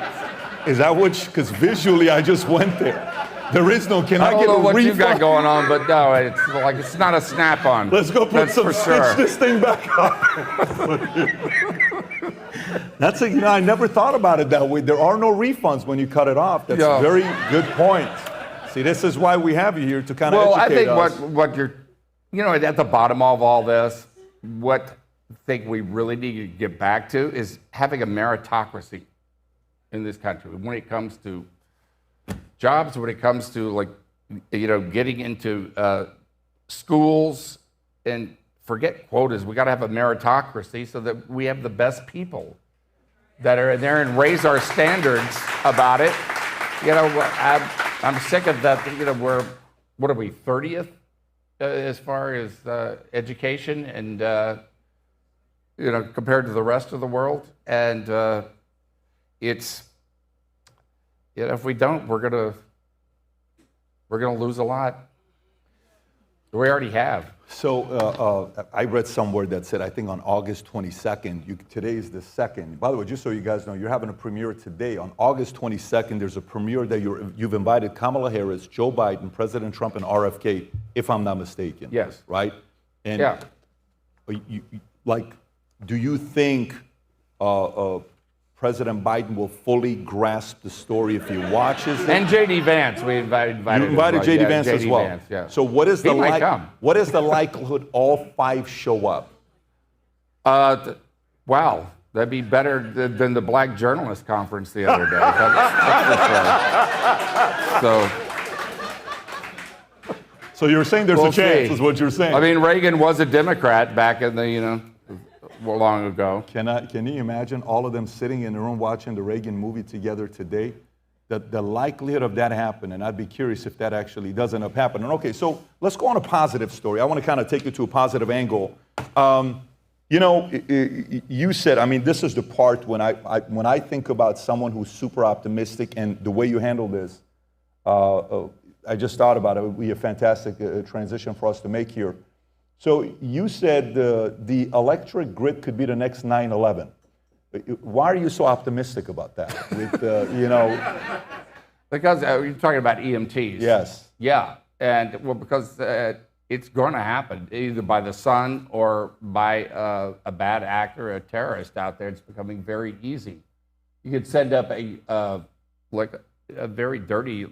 is that because visually I just went there. There is no, can I don't get know a what you refund? got going on, but no, it's not a snap-on. Let's go put That's some for stitch sure. this thing back up. That's I never thought about it that way. There are no refunds when you cut it off. That's a very good point. See, this is why we have you here to kind of educate us. Well, I think what you're, at the bottom of all this, what I think we really need to get back to is having a meritocracy in this country when it comes to jobs, when it comes to getting into schools, and forget quotas. We got to have a meritocracy so that we have the best people that are in there and raise our standards about it. I'm sick of that. What are we, 30th as far as education and compared to the rest of the world, and it's if we don't, we're gonna lose a lot. We already have. So I read somewhere that said, I think on August 22nd, today is the 2nd. By the way, just so you guys know, you're having a premiere today. On August 22nd, there's a premiere that you've invited Kamala Harris, Joe Biden, President Trump, and RFK, if I'm not mistaken. Yes. Right? And Yeah. do you think President Biden will fully grasp the story if he watches it? And J.D. Vance, we invited. You invited J.D. Vance as well. Vance, yeah. So what is He might come. what is the likelihood all 5 show up? Wow, that'd be better than the Black Journalist Conference the other day. That's for sure. So you're saying there's We'll a chance, see. is what you're saying. I mean, Reagan was a Democrat back in the long ago. Can you imagine all of them sitting in a room watching the Reagan movie together today? The likelihood of that happening, I'd be curious if that actually does end up happening. Okay, so let's go on a positive story. I want to kind of take you to a positive angle. You know, you said, I mean, this is the part when I think about someone who's super optimistic, and the way you handle this, I just thought about it. It would be a fantastic transition for us to make here. So you said the electric grid could be the next 9/11. Why are you so optimistic about that? With, you know, Because you're talking about EMTs. yes. Yeah, and well, because it's going to happen either by the sun or by a bad actor, a terrorist out there. It's becoming very easy. You could send up like a very dirty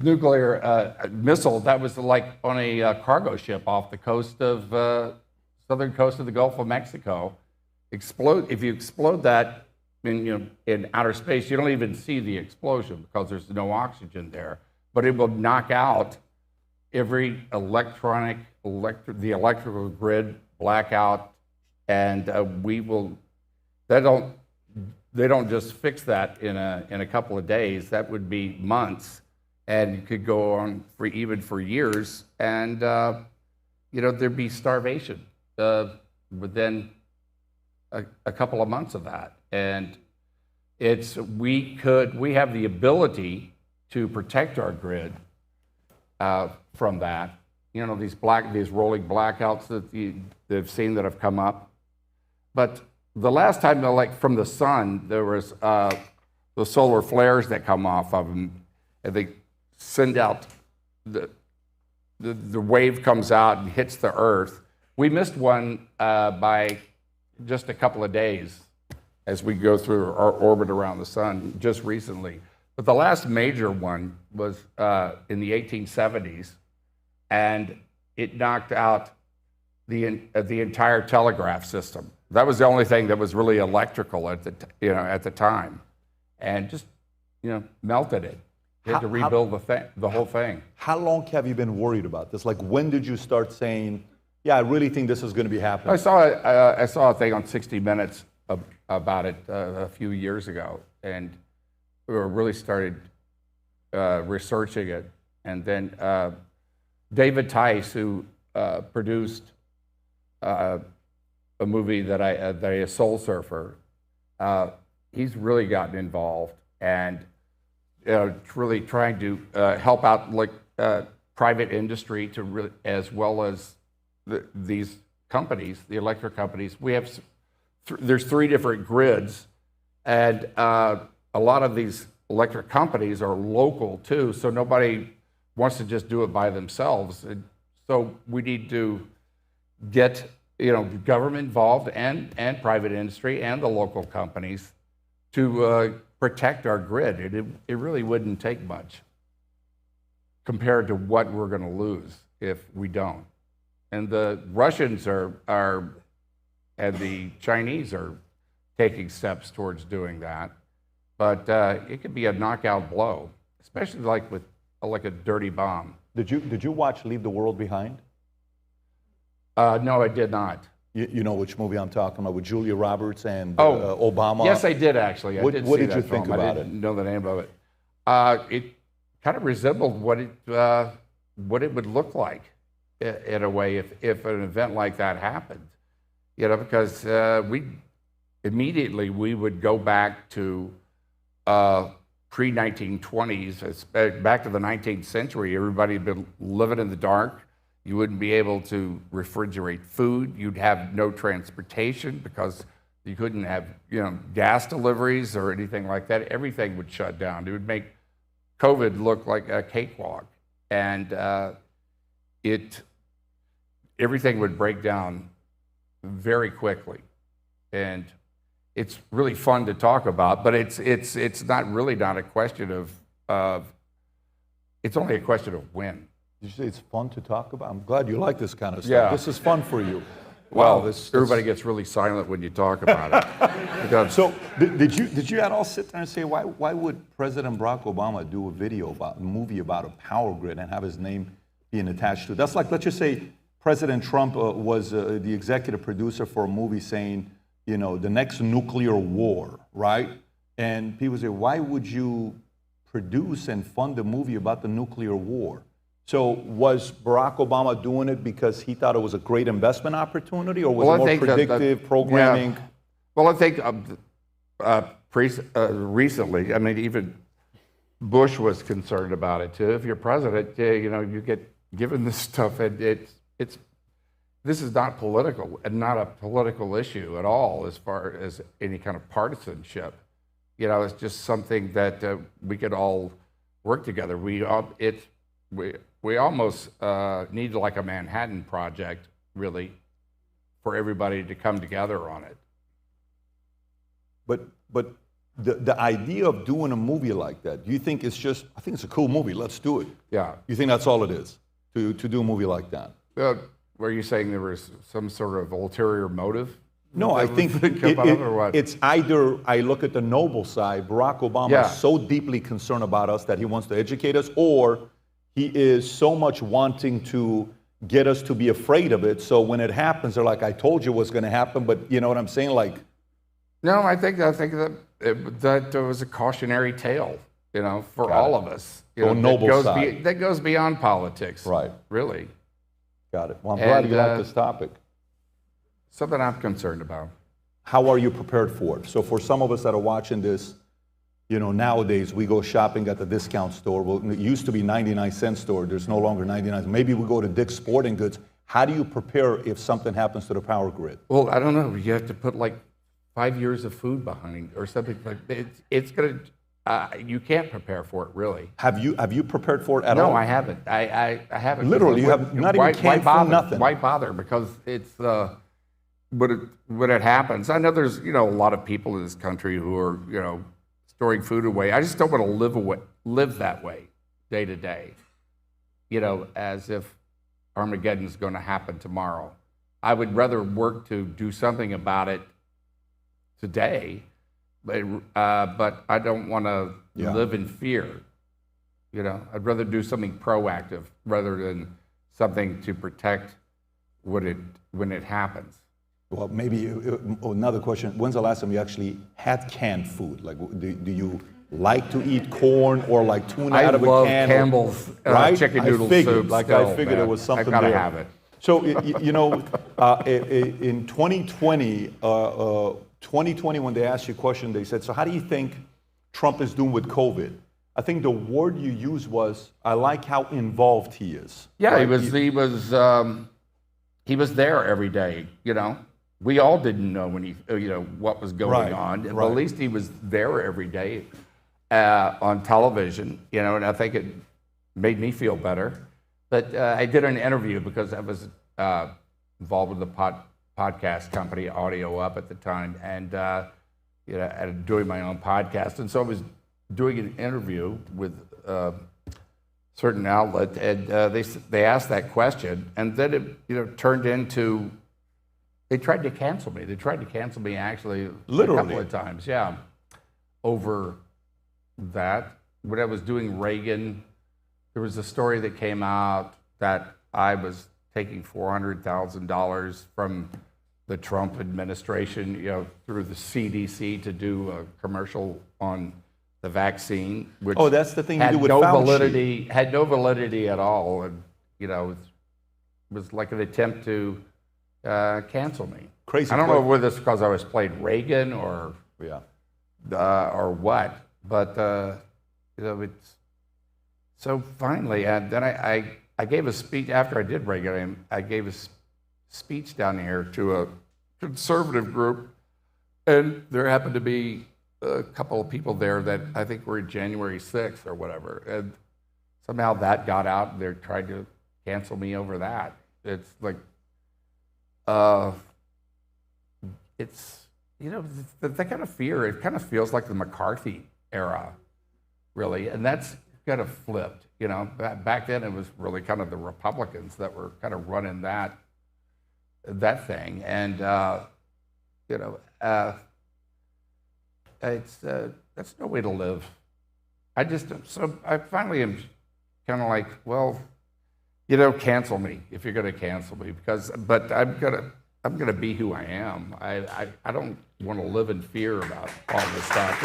nuclear missile that was like on a cargo ship off the coast of southern coast of the Gulf of Mexico. If you explode that in outer space, you don't even see the explosion because there's no oxygen there. But it will knock out every the electrical grid blackout, and they don't just fix that in a couple of days. That would be months, and it could go on for years, and there'd be starvation within a couple of months of that. And we have the ability to protect our grid from that. You know, these rolling blackouts that they've seen that have come up. But the last time, like from the sun, there was the solar flares that come off of them, and they send out the wave comes out and hits the Earth. We missed one by just a couple of days as we go through our orbit around the sun just recently. But the last major one was in the 1870s, and it knocked out the entire telegraph system. That was the only thing that was really electrical at the time, and just melted it. They had to rebuild the whole thing. How long have you been worried about this? Like, when did you start saying, yeah, I really think this is going to be happening? I saw a thing on 60 Minutes about it a few years ago, and we really started researching it. And then David Tice, who produced a movie that a Soul Surfer, he's really gotten involved and really trying to help out like private industry to really, as well as these companies, the electric companies. We have there's 3 different grids, and a lot of these electric companies are local too, so nobody wants to just do it by themselves. And so we need to get government involved and private industry and the local companies to protect our grid. It really wouldn't take much compared to what we're going to lose if we don't. And the Russians and the Chinese are taking steps towards doing that. But it could be a knockout blow, especially like with a dirty bomb. Did you watch Leave the World Behind? No, I did not. You know which movie I'm talking about, with Julia Roberts and Obama? Yes, I did actually. What did you think about it? I didn't know the name of it. It kind of resembled what it would look like in a way if an event like that happened. Because we would go back to pre-1920s, back to the 19th century. Everybody had been living in the dark. You wouldn't be able to refrigerate food. You'd have no transportation because you couldn't have, gas deliveries or anything like that. Everything would shut down. It would make COVID look like a cakewalk, and everything would break down very quickly. And it's really fun to talk about, but it's not a question of. It's only a question of when. Did you say it's fun to talk about? I'm glad you like this kind of stuff. Yeah. This is fun for you. Well, everybody gets really silent when you talk about it. So did you at all sit there and say, why would President Barack Obama do a movie about a power grid and have his name being attached to it? That's like, let's just say President Trump was the executive producer for a movie saying, you know, the next nuclear war, right? And people say, why would you produce and fund a movie about the nuclear war? So was Barack Obama doing it because he thought it was a great investment opportunity, or was it more predictive programming? Yeah. Well, I think recently, I mean, even Bush was concerned about it too. If you're president, you know, you get given this stuff, and this is not political and not a political issue at all as far as any kind of partisanship. You know, it's just something that we could all work together. We almost need like a Manhattan Project, really, for everybody to come together on it. But the idea of doing a movie like that, do you think it's just, I think it's a cool movie, let's do it. Yeah. You think that's all it is, to do a movie like that? Were you saying there was some sort of ulterior motive? No, I think it's either I look at the noble side, Barack Obama is so deeply concerned about us that he wants to educate us, or he is so much wanting to get us to be afraid of it, so when it happens, they're like, I told you what's going to happen, but you know what I'm saying? Like, no, I think that that was a cautionary tale, you know, for all of us. You know, noble side. That goes beyond politics. Right. Really. Got it. Well, I'm glad you like this topic. Something I'm concerned about. How are you prepared for it? So for some of us that are watching this, you know, nowadays we go shopping at the discount store. Well, it used to be 99-cent store. There's no longer 99. Maybe we go to Dick's Sporting Goods. How do you prepare if something happens to the power grid? Well, I don't know. You have to put like 5 years of food behind or something like that. It's going to, you can't prepare for it, really. Have you prepared for it at all? No, I haven't. I haven't. Literally, you have not even canned food, nothing. Why bother? Because it's, when it happens, I know there's, you know, a lot of people in this country who are, you know, storing food away. I just don't want to live that way day to day, you know, as if Armageddon's going to happen tomorrow. I would rather work to do something about it today, but I don't want to live in fear. You know, I'd rather do something proactive rather than something to protect when it happens. Well, maybe another question. When's the last time you actually had canned food? Like, do you like to eat corn or like tuna out of a can? I love Campbell's chicken noodle soup. I figured there was something there. I gotta have it. So, you know, in 2020, 2020, when they asked you a question, they said, so how do you think Trump is doing with COVID? I think the word you used was, I like how involved he is. Yeah, right? He was there every day, you know. We all didn't know when what was going on. But at least he was there every day on television, you know, and I think it made me feel better. But I did an interview because I was involved with the podcast company, Audio Up at the time, and you know, and doing my own podcast. And so I was doing an interview with a certain outlet, and they asked that question, and then it turned into, they tried to cancel me. They tried to cancel me actually literally a couple of times, over that. When I was doing Reagan, there was a story that came out that I was taking $400,000 from the Trump administration, you know, through the CDC to do a commercial on the vaccine, which that's the thing you do with Fauci. Had no validity at all, and you know, it was like an attempt to cancel me. Crazy. I don't know whether it's because I was playing Reagan or what, but you know, it's so finally, and then I gave a speech after I did Reagan. I gave a speech down here to a conservative group, and there happened to be a couple of people there that I think were January 6th or whatever, and somehow that got out, and they tried to cancel me over that. It's like, it's, you know, that kind of fear, it kind of feels like the McCarthy era, really, and that's kind of flipped, you know. Back then it was really kind of the Republicans that were kind of running that thing, and, you know, that's no way to live. I finally am kind of like, well, cancel me if you're going to cancel me, but I'm gonna be who I am. I don't want to live in fear about all this stuff,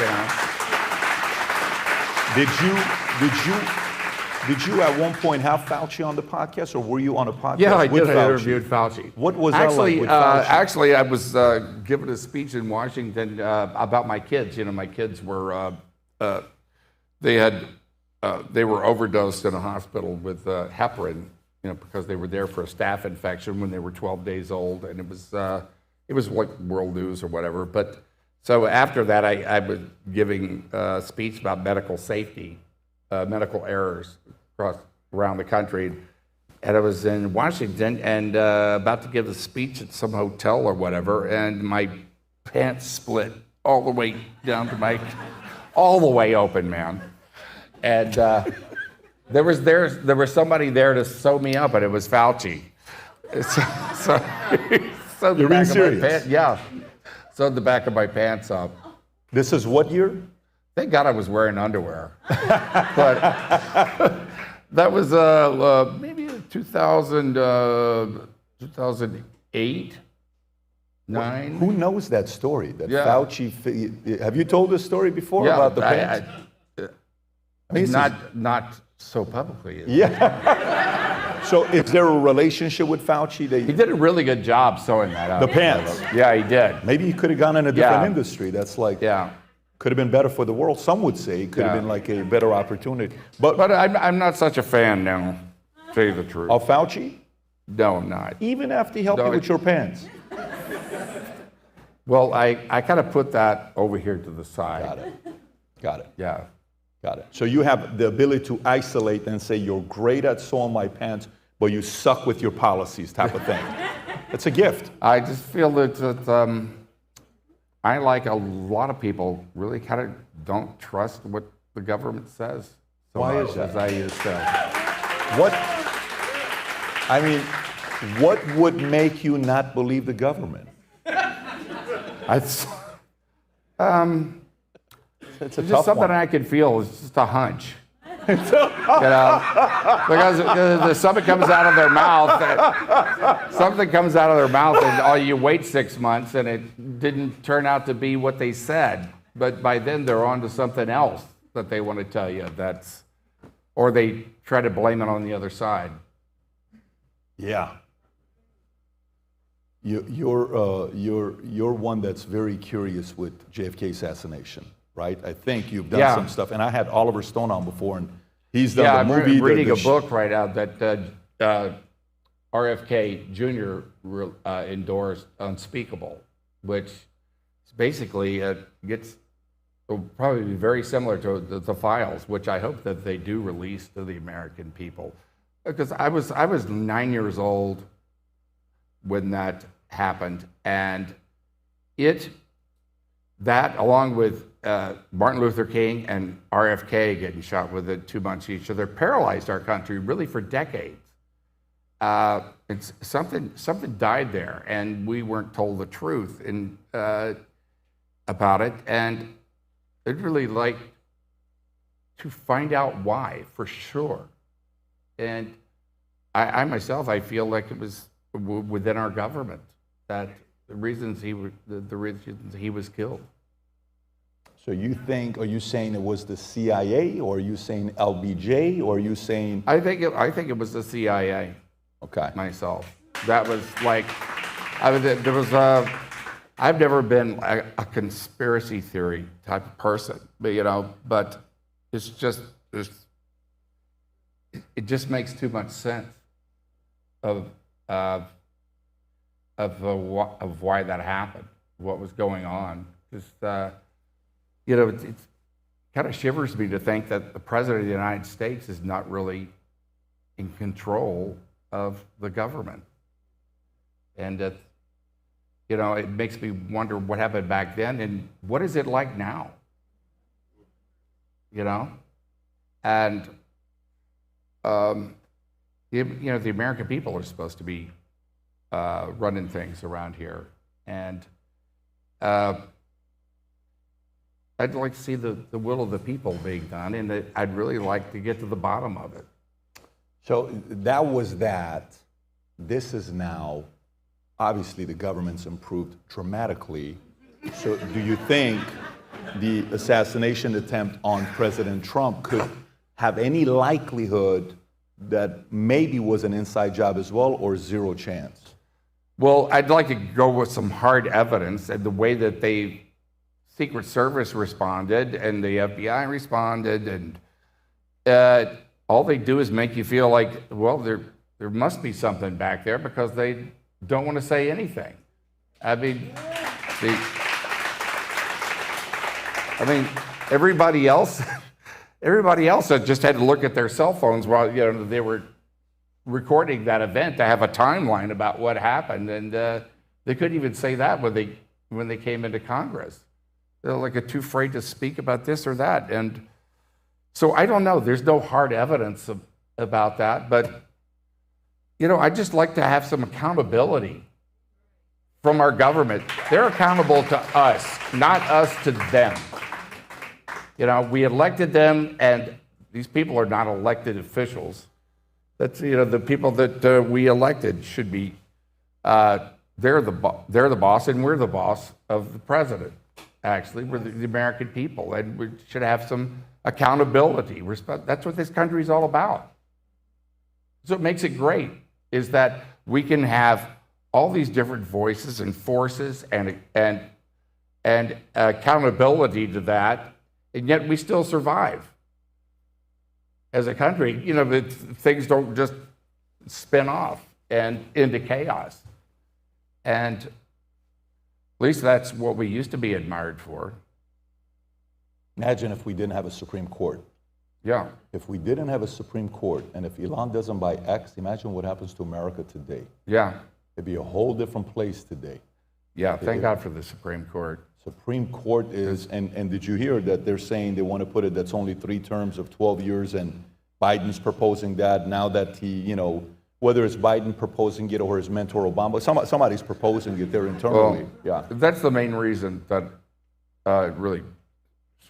Did you at one point have Fauci on the podcast, or were you on a podcast Yeah, I with did. Fauci? I interviewed Fauci. What was that like with Fauci? Actually, I was giving a speech in Washington about my kids. My kids were they were overdosed in a hospital with heparin, because they were there for a staph infection when they were 12 days old, and it was like world news or whatever. But so after that, I was giving a speech about medical safety, medical errors around the country, and I was in Washington and about to give a speech at some hotel or whatever, and my pants split all the way down to all the way open, man. And there was somebody there to sew me up, and it was Fauci. So You're being serious? Yeah. Sewed the back of my pants up. This is what year? Thank God I was wearing underwear. But that was maybe 2008, 9. Who knows that story? That Yeah. Fauci. Have you told this story before about the pants? Not so publicly. Yeah. So is there a relationship with Fauci? He did a really good job sewing that up. The pants. Yeah, he did. Maybe he could have gone in a different Yeah. industry. That's like, Yeah. could have been better for the world. Some would say it could have Yeah. been like a better opportunity. But But I'm not such a fan now, to tell you the truth. of Fauci, No, I'm not. even after he helped No, you with your pants. Well, I kind of put that over here to the side. Got it. Yeah. Got it. So you have the ability to isolate and say, you're great at sewing my pants, but you suck with your policies type of thing. It's a gift. I just feel that I, like a lot of people, really kind of don't trust what the government says so Why much is that? as I used to. What would make you not believe the government? It's It's a just tough something one. I can feel. It's just a hunch. Because something comes out of their mouth. Something comes out of their mouth, and you wait 6 months, and it didn't turn out to be what they said. But by then, they're on to something else that they want to tell you. Or they try to blame it on the other side. Yeah. You're one that's very curious with JFK assassination, right? I think you've done Yeah. some stuff, and I had Oliver Stone on before, and he's done Yeah, the I'm movie. reading a book right now that RFK Jr. endorsed, Unspeakable, which basically will probably be very similar to the files, which I hope that they do release to the American people. Because I was 9 years old when that happened, and that along with Martin Luther King and RFK getting shot within 2 months each other paralyzed our country really for decades. It's something died there, and we weren't told the truth about it, and I'd really like to find out why for sure. And I myself, I feel like it was within our government that the reasons he was killed. So are you saying it was the CIA, or are you saying LBJ, or are you saying? I think it was the CIA. Okay. Myself, that was like, I've never been a conspiracy theory type of person, but it's just it just makes too much sense of why that happened, what was going on. It kind of shivers me to think that the President of the United States is not really in control of the government. And it makes me wonder what happened back then and what is it like now? And the American people are supposed to be running things around here, and I'd like to see the will of the people being done, and I'd really like to get to the bottom of it. So that was that. This is now, obviously the government's improved dramatically. So do you think the assassination attempt on President Trump could have any likelihood that maybe was an inside job as well, or zero chance? Well, I'd like to go with some hard evidence, and the way that the Secret Service responded and the FBI responded, and all they do is make you feel like, well, there must be something back there, because they don't want to say anything. I mean, everybody else that just had to look at their cell phones while they were recording that event to have a timeline about what happened, and they couldn't even say that when they came into Congress. They're like too afraid to speak about this or that, and so I don't know. There's no hard evidence about that, but I'd just like to have some accountability from our government. They're accountable to us, not us to them. We elected them, and these people are not elected officials. That's the people that we elected should be. They're the boss, and we're the boss of the president. Actually, we're the American people, and we should have some accountability, respect. That's what this country is all about. So what makes it great is that we can have all these different voices and forces and accountability to that, and yet we still survive as a country. Things don't just spin off and into chaos. And at least that's what we used to be admired for. Imagine if we didn't have a Supreme Court. Yeah. If we didn't have a Supreme Court, and if Elon doesn't buy X, imagine what happens to America today. Yeah. It'd be a whole different place today. Yeah, thank God for the Supreme Court. Supreme Court is, and did you hear that they're saying they want to put it that's only 3 terms of 12 years, and Biden's proposing that now that he, whether it's Biden proposing it or his mentor Obama, somebody's proposing it there internally. Well, that's the main reason that really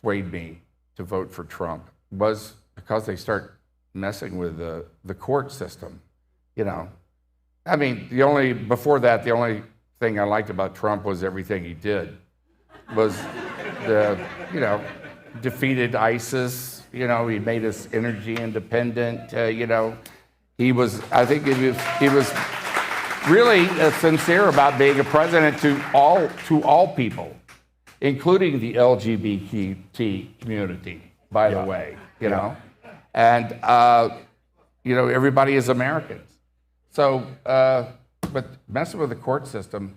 swayed me to vote for Trump, was because they start messing with the court system. Before that, the only thing I liked about Trump was everything he did. Was defeated ISIS. He made us energy independent. He was really sincere about being a president to all people, including the LGBT community, by the way, and everybody is Americans. So, but messing with the court system,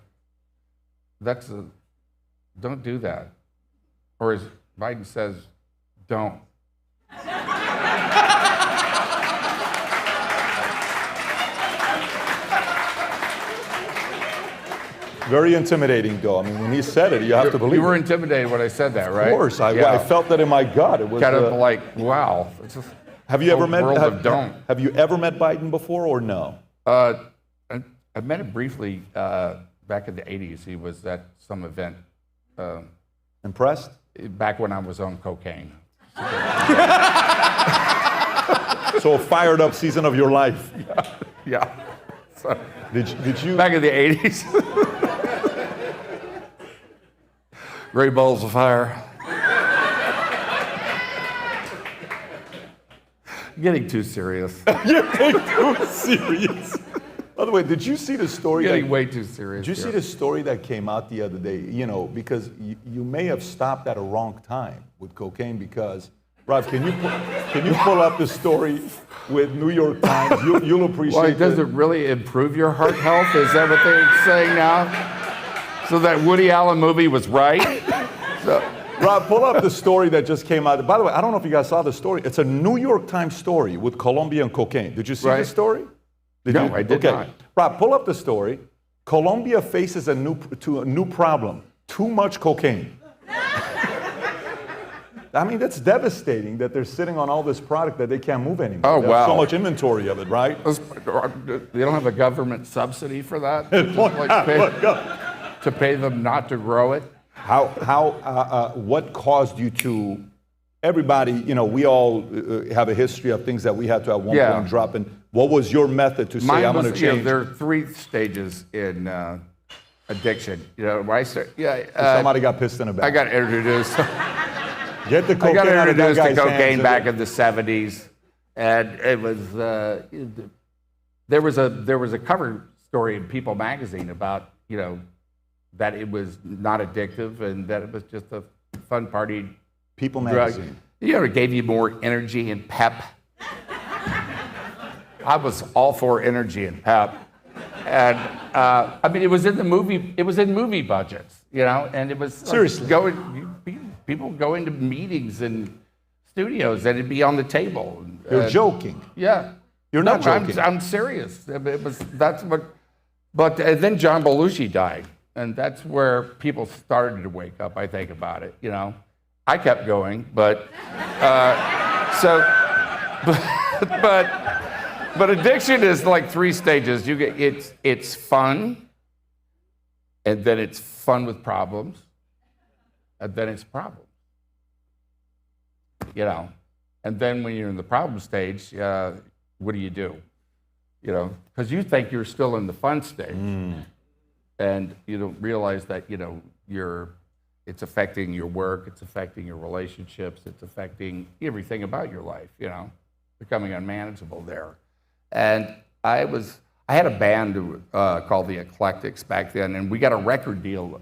don't do that. Or as Biden says, don't. Very intimidating, though. When he said it, you have to believe it. You were intimidated when I said that, right? Of course. I felt that in my gut. It was kind of like, wow. Have you ever met Biden before, or no? I met him briefly back in the 80s. He was at some event. Impressed? Back when I was on cocaine. So a fired up season of your life. Yeah. So, did you? Back in the 80s. Great balls of fire. Getting too serious. You're getting too serious. By the way, did you see the story? Getting way too serious. Did you see the story that came out the other day? Because you may have stopped at a wrong time with cocaine. Because, Rob, can you pull up the story with New York Times? You'll appreciate it. Does it really improve your heart health? Is that what they're saying now? So that Woody Allen movie was right? Rob, pull up the story that just came out. By the way, I don't know if you guys saw the story. It's a New York Times story with Colombia and cocaine. Did you see the story? No, I did not. Rob, pull up the story. Colombia faces a new problem. Too much cocaine. That's devastating that they're sitting on all this product that they can't move anymore. Oh, wow. So much inventory of it, right? They don't have a government subsidy for that? To pay them not to grow it? What caused you to, everybody, we all have a history of things that we had to at one point drop, and What was your method to say, Mine I'm going to was, you know, change? there are 3 stages in addiction. You know, when I start, Somebody got pissed in the back. I got introduced. Get the I cocaine got out of that introduced to guy's cocaine hands. back in the 70s, and it was there was a cover story in People magazine about, you know, that it was not addictive and that it was just a fun party People drug. magazine. You know, it gave you more energy and pep. I was all for energy and pep, and I mean, it was in the movie. It was in movie budgets, you know, and it was Seriously. People go into meetings and studios, and it'd be on the table. You're joking. Yeah, You're not joking. I'm serious. It was that's what. But then John Belushi died, and that's where people started to wake up. I think about it. You know, I kept going, but but addiction is like 3 stages. You get it's fun, and then it's fun with problems, and then it's problems. You know, and then when you're in the problem stage, what do? You know, because you think you're still in the fun stage, and you don't realize that, you know, it's affecting your work, it's affecting your relationships, it's affecting everything about your life. You know, becoming unmanageable there. And I had a band called the Eclectics back then, and we got a record deal.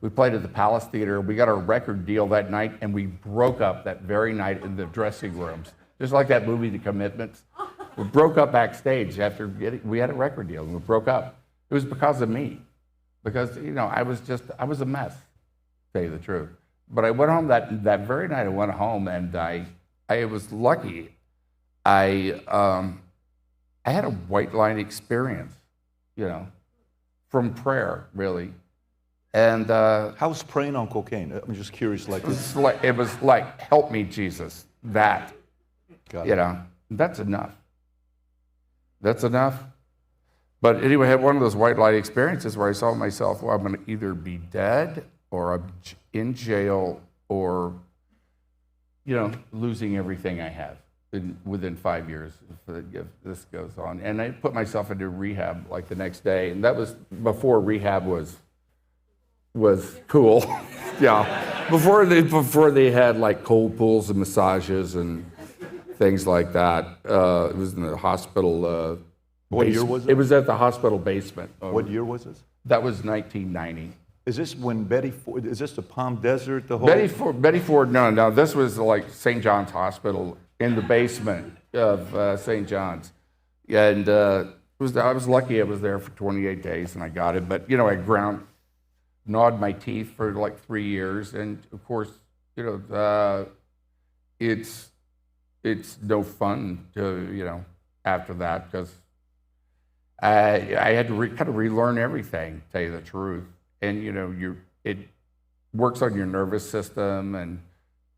We played at the Palace Theater. We got a record deal that night, and we broke up that very night in the dressing rooms, just like that movie, The Commitments. We broke up backstage after we had a record deal, and we broke up. It was because of me, because, you know, I was a mess, to tell you the truth. But I went home that very night. I went home, and I was lucky. I had a white line experience, you know, from prayer, really. And How's praying on cocaine? I'm just curious. Like this. it was like, help me, Jesus. That, Got you it. know, that's enough. That's enough. But anyway, I had one of those white light experiences where I saw myself, well, I'm going to either be dead or I'm in jail or, you know, losing everything I have within 5 years if this goes on. And I put myself into rehab like the next day, and that was before rehab was cool. Yeah, before they had like cold pools and massages and things like that. It was in the hospital. What year was it? It was at the hospital basement. What year was this? That was 1990. Is this when Betty Ford, is this the Palm Desert, the whole? Betty Ford, no, this was like St. John's Hospital in the basement of St. John's. And I was lucky I was there for 28 days and I got it. But, you know, I gnawed my teeth for like 3 years. And of course, you know, it's no fun to, you know, after that, because I had to kind of relearn everything, to tell you the truth. And, you know, it works on your nervous system and,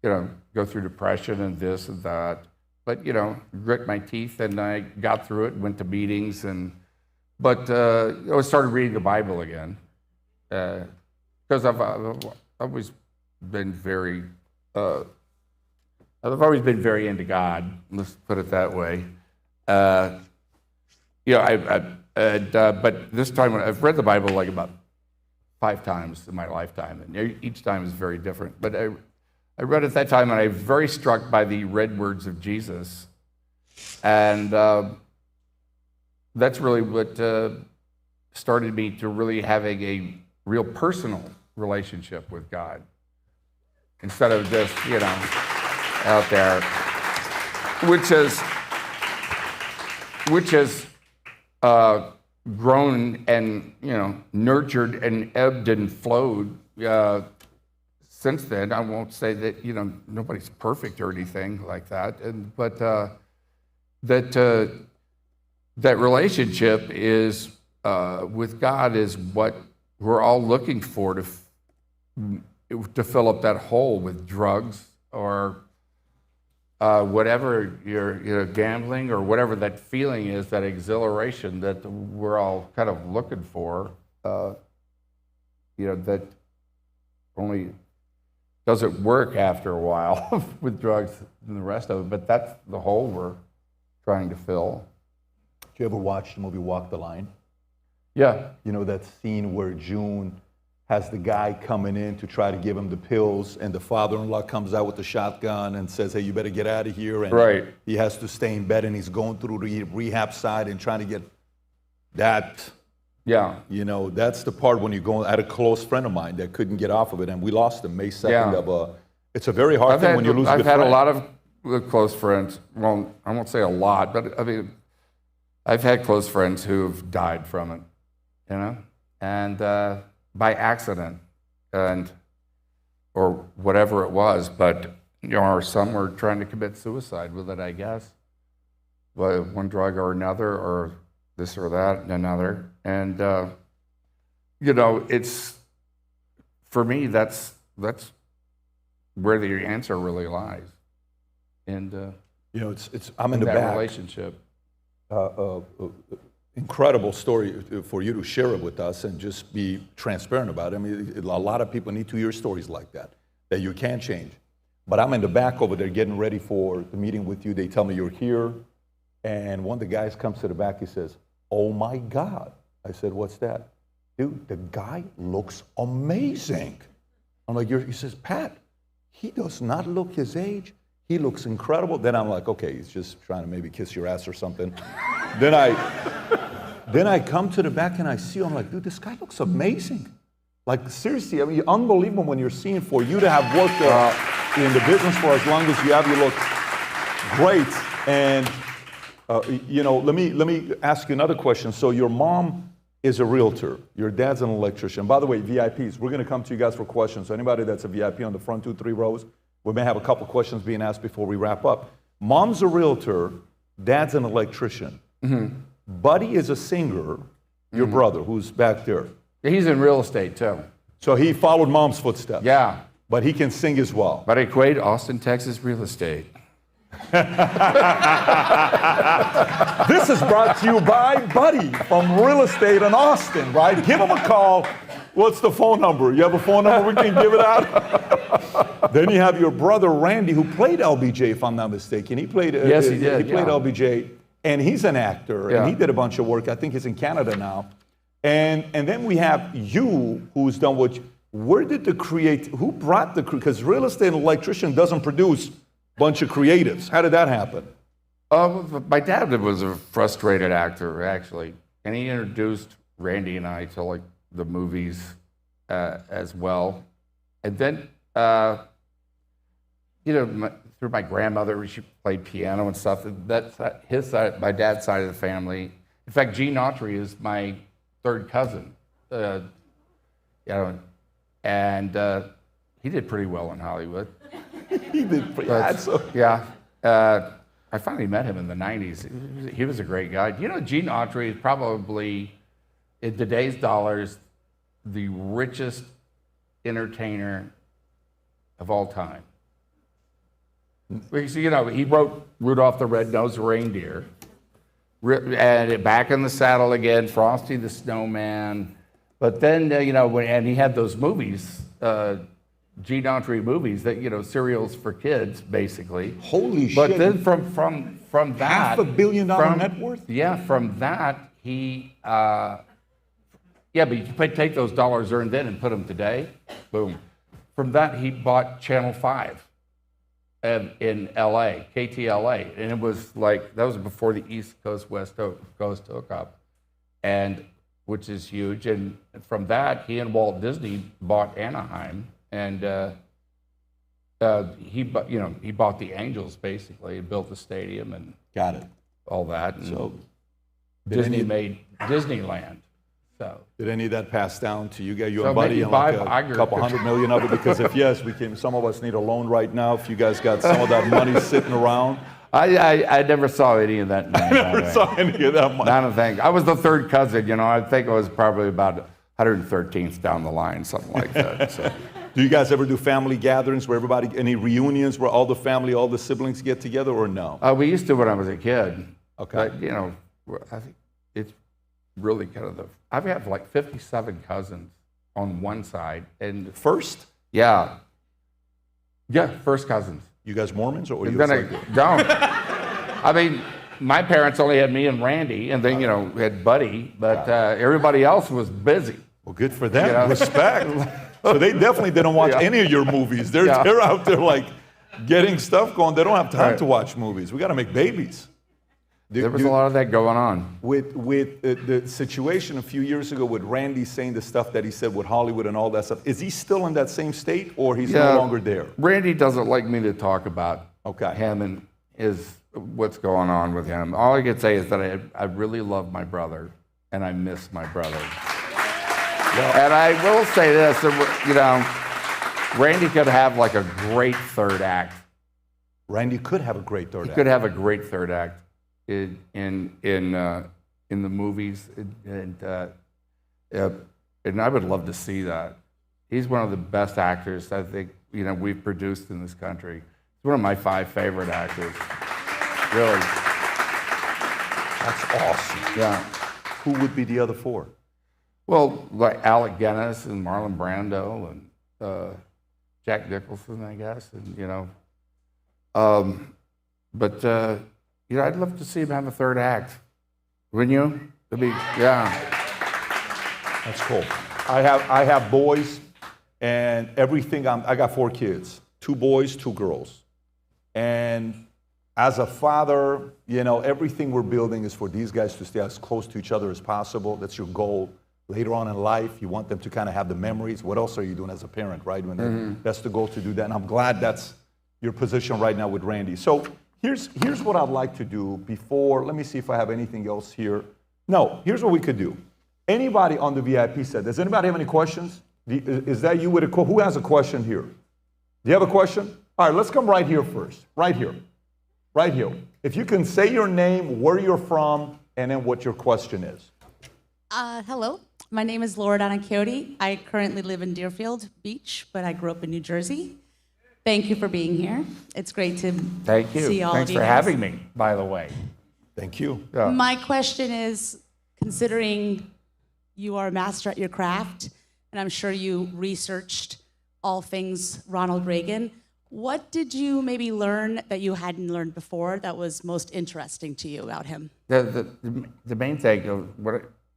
you know, go through depression and this and that. But, you know, grit my teeth and I got through it, went to meetings, but I started reading the Bible again. Because I've always been very, into God, let's put it that way. You know, but this time I've read the Bible like about 5 times in my lifetime, and each time is very different. But I read it that time, and I was very struck by the red words of Jesus, and that's really what started me to really having a real personal relationship with God, instead of just, you know, out there, which has grown and, you know, nurtured and ebbed and flowed since then. I won't say that, you know, nobody's perfect or anything like that, but that relationship is with God is what we're all looking for to fill up that hole with drugs or whatever you're gambling or whatever that feeling is, that exhilaration that we're all kind of looking for, you know, that only doesn't work after a while with drugs and the rest of it. But that's the hole we're trying to fill. Did you ever watch the movie Walk the Line? Yeah. You know that scene where June has the guy coming in to try to give him the pills, and the father-in-law comes out with the shotgun and says, hey, you better get out of here. And Right. he has to stay in bed, and he's going through the rehab side and trying to get that. Yeah. You know, that's the part when you're going. I had a close friend of mine that couldn't get off of it, and we lost him May 2nd it's a very hard thing when you lose a I've good had friend. a lot of close friends. Well, I won't say a lot, but I mean, I've had close friends who've died from it, you know, and by accident, and or whatever it was. But you know, or some were trying to commit suicide with it, I guess, by one drug or another, or this or that and another. And you know, it's for me. That's where the answer really lies. And you know, it's I'm in the that back. relationship. Incredible story for you to share it with us and just be transparent about it. I mean, a lot of people need to hear stories like that you can change. But I'm in the back over there getting ready for the meeting with you. They tell me you're here. And one of the guys comes to the back, he says, oh my God. I said, what's that? Dude, the guy looks amazing. I'm like, he says, Pat, he does not look his age. He looks incredible. Then I'm like, okay, he's just trying to maybe kiss your ass or something. Then I come to the back and I see him, I'm like, dude, this guy looks amazing. Like, seriously, I mean, unbelievable when you're seeing for you to have worked in the business for as long as you have, you look great. And, you know, let me ask you another question. So your mom is a realtor. Your dad's an electrician. By the way, VIPs, we're going to come to you guys for questions. So anybody that's a VIP on the front 2, 3 rows, we may have a couple questions being asked before we wrap up. Mom's a realtor. Dad's an electrician. Mm-hmm. Buddy is a singer, your brother, who's back there. He's in real estate too. So he followed mom's footsteps. Yeah. But he can sing as well. Randy Quaid, Austin, Texas real estate. This is brought to you by Buddy from Real Estate in Austin, right? Give him a call. What's the phone number? You have a phone number we can give it out? Then you have your brother Randy, who played LBJ, if I'm not mistaken. He played. Yes, he did. He played LBJ, and he's an actor, and he did a bunch of work. I think he's in Canada now. And then we have you, who's done what? Where did who brought the? Because real estate and electrician doesn't produce a bunch of creatives. How did that happen? My dad was a frustrated actor, actually, and he introduced Randy and I to like the movies as well. And then, you know, through my grandmother, she played piano and stuff. That's his side, my dad's side of the family. In fact, Gene Autry is my third cousin. You know, and he did pretty well in Hollywood. He did pretty I finally met him in the 90s. He was a great guy. You know, Gene Autry is probably, in today's dollars, the richest entertainer of all time. Because, you know, he wrote Rudolph the Red-Nosed Reindeer, and Back in the Saddle Again, Frosty the Snowman. But then, you know, and he had those movies, Gene Autry movies that, you know, serials for kids, basically. Holy shit. But then from that... $500 million net worth? Yeah, from that, he... yeah, but you could take those dollars earned then and put them today. Boom. From that, he bought Channel 5 in L.A., KTLA. And it was like, that was before the East Coast, West Coast took up, and which is huge. And from that, he and Walt Disney bought Anaheim. And he bought the Angels, basically, and built the stadium and got it, all that. And so Disney made Disneyland. So did any of that pass down to you guys, you so and Buddy, and like a couple $100 million of it? Because if yes, some of us need a loan right now. If you guys got some of that money sitting around. I never saw any of that money. I never saw any of that money. Not a thing. I was the third cousin, you know. I think I was probably about 113th down the line, something like that. So. Do you guys ever do family gatherings where any reunions where all the family, all the siblings get together, or no? We used to when I was a kid. Okay. But, you know, I think it's really kind of I have like 57 cousins on one side. And first? Yeah. Yeah, first cousins. You guys Mormons, or you don't. I mean, my parents only had me and Randy, and then, had Buddy, but everybody else was busy. Well, good for them. Respect. So they definitely didn't watch any of your movies. They're out there like getting stuff going. They don't have time to watch movies. We got to make babies. There was a lot of that going on. With the situation a few years ago with Randy saying the stuff that he said with Hollywood and all that stuff, is he still in that same state or he's no longer there? Randy doesn't like me to talk about him and what's going on with him. All I could say is that I really love my brother and I miss my brother. And I will say this, Randy could have like a great third act. Randy could have a great third act. He could have a great third act in the movies, and I would love to see that. He's one of the best actors I think we've produced in this country. He's one of my 5 favorite actors. Really. That's awesome. Yeah. Who would be the other 4? Well, like Alec Guinness and Marlon Brando and Jack Nicholson, I guess, and I'd love to see him have a third act. Wouldn't you? That's cool. I have boys, and everything. I got 4 kids, 2 boys, 2 girls, and as a father, everything we're building is for these guys to stay as close to each other as possible. That's your goal. Later on in life, you want them to kind of have the memories. What else are you doing as a parent, right? That's the goal to do that. And I'm glad that's your position right now with Randy. So here's what I'd like to do before. Let me see if I have anything else here. No, here's what we could do. Anybody on the VIP set, does anybody have any questions? Is that you with a who has a question here? Do you have a question? All right, let's come right here first. Right here. Right here. If you can say your name, where you're from, and then what your question is. Hello, my name is Laura Donna Coyote. I currently live in Deerfield Beach, but I grew up in New Jersey. Thank you for being here. It's great to Thank you. see all Thanks of you for guys. having me, by the way. Thank you. Yeah. My question is, considering you are a master at your craft, and I'm sure you researched all things Ronald Reagan, what did you maybe learn that you hadn't learned before that was most interesting to you about him? The main thing of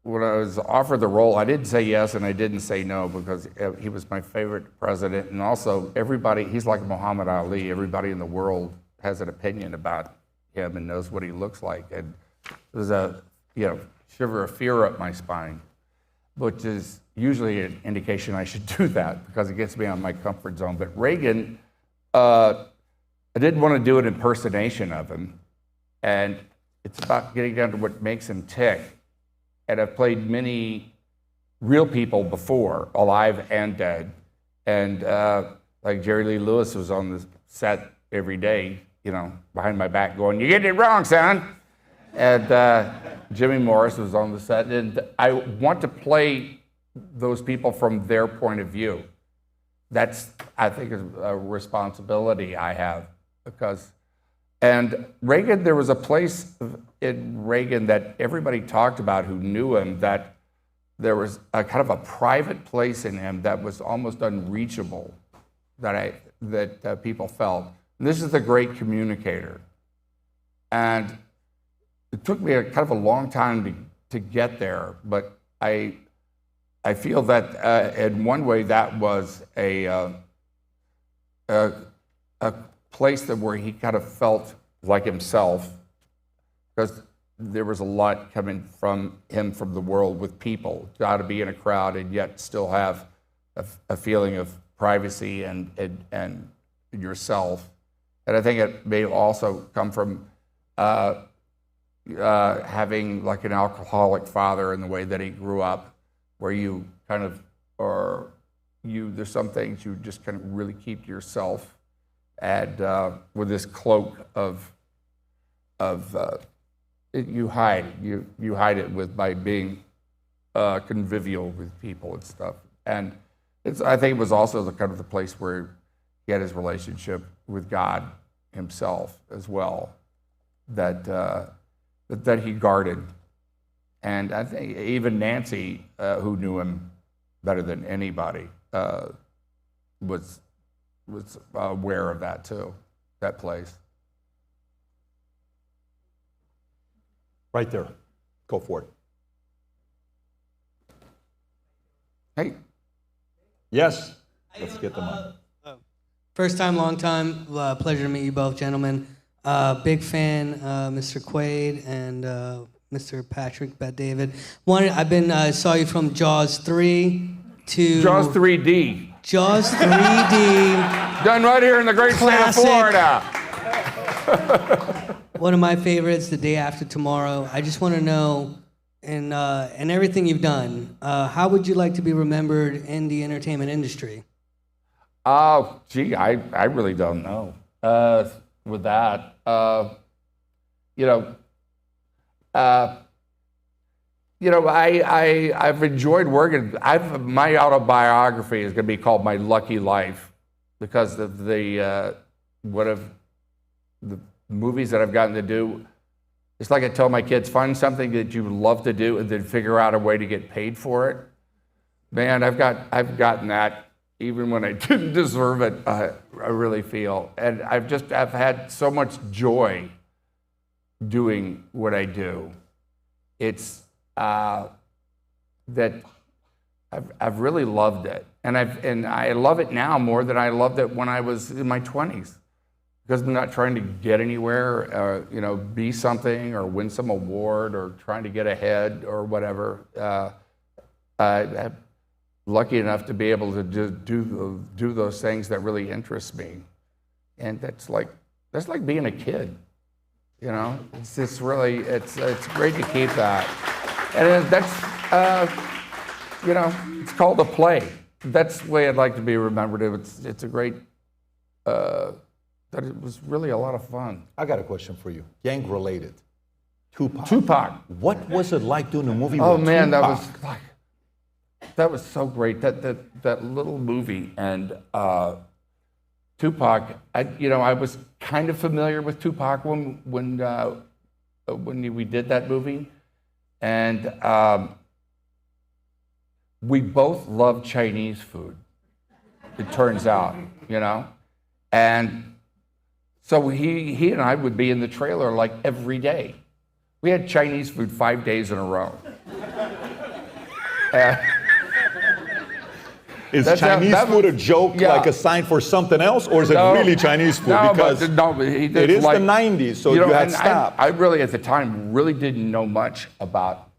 when I was offered the role, I didn't say yes and I didn't say no because he was my favorite president, and also he's like Muhammad Ali. Everybody in the world has an opinion about him and knows what he looks like, and there's a shiver of fear up my spine, which is usually an indication I should do that because it gets me out of my comfort zone. But Reagan, I didn't want to do an impersonation of him, and it's about getting down to what makes him tick. And I've played many real people before, alive and dead. And like Jerry Lee Lewis was on the set every day, behind my back going, "You get it wrong, son." And Jimmy Morris was on the set. And I want to play those people from their point of view. That's, I think, is a responsibility I have and Reagan, there was a place in Reagan that everybody talked about who knew him, that there was a kind of a private place in him that was almost unreachable, that people felt. And this is the great communicator. And it took me kind of a long time to get there, but I feel that in one way that was a place where he kind of felt like himself, because there was a lot coming from him from the world with people. Got to be in a crowd and yet still have a feeling of privacy and yourself. And I think it may also come from having like an alcoholic father in the way that he grew up, where you kind of there's some things you just kind of really keep to yourself. And with this cloak of you hide it by being convivial with people and stuff. And I think it was also the kind of the place where he had his relationship with God himself as well, that he guarded. And I think even Nancy, who knew him better than anybody, was aware of that too, that place. Right there. Go for it. Hey, Yes. Let's get the mic. First time, long time. Pleasure to meet you both, gentlemen. Big fan, Mr. Quaid and Mr. Patrick Bet-David. Saw you from Jaws 3 to Jaws 3D. Jaws 3D. Done right here in the great Classic. state of Florida. One of my favorites, The Day After Tomorrow. I just want to know, in everything you've done, how would you like to be remembered in the entertainment industry? Oh, gee, I really don't know. With that, I've enjoyed working. My autobiography is going to be called My Lucky Life because of the movies that I've gotten to do. It's like I tell my kids, find something that you love to do and then figure out a way to get paid for it. Man, I've gotten that even when I didn't deserve it, I really feel. And I've had so much joy doing what I do. It's that I've really loved it. And I love it now more than I loved it when I was in my 20s. Because I'm not trying to get anywhere, be something or win some award or trying to get ahead or whatever. I'm lucky enough to be able to do those things that really interest me, and that's like being a kid, It's just really it's great to keep that, and that's it's called a play. That's the way I'd like to be remembered. It's a great. That it was really a lot of fun. I got a question for you. Gang related. Tupac. What was it like doing a movie Oh with man, Tupac? that was so great. That little movie and Tupac. I was kind of familiar with Tupac when we did that movie, and we both love Chinese food. It turns out, and. So he and I would be in the trailer like every day. We had Chinese food 5 days in a row. Is Chinese food a joke, like a sign for something else, or is it really Chinese food? Because it is the 90s, so you had stopped. I really, at the time, really didn't know much about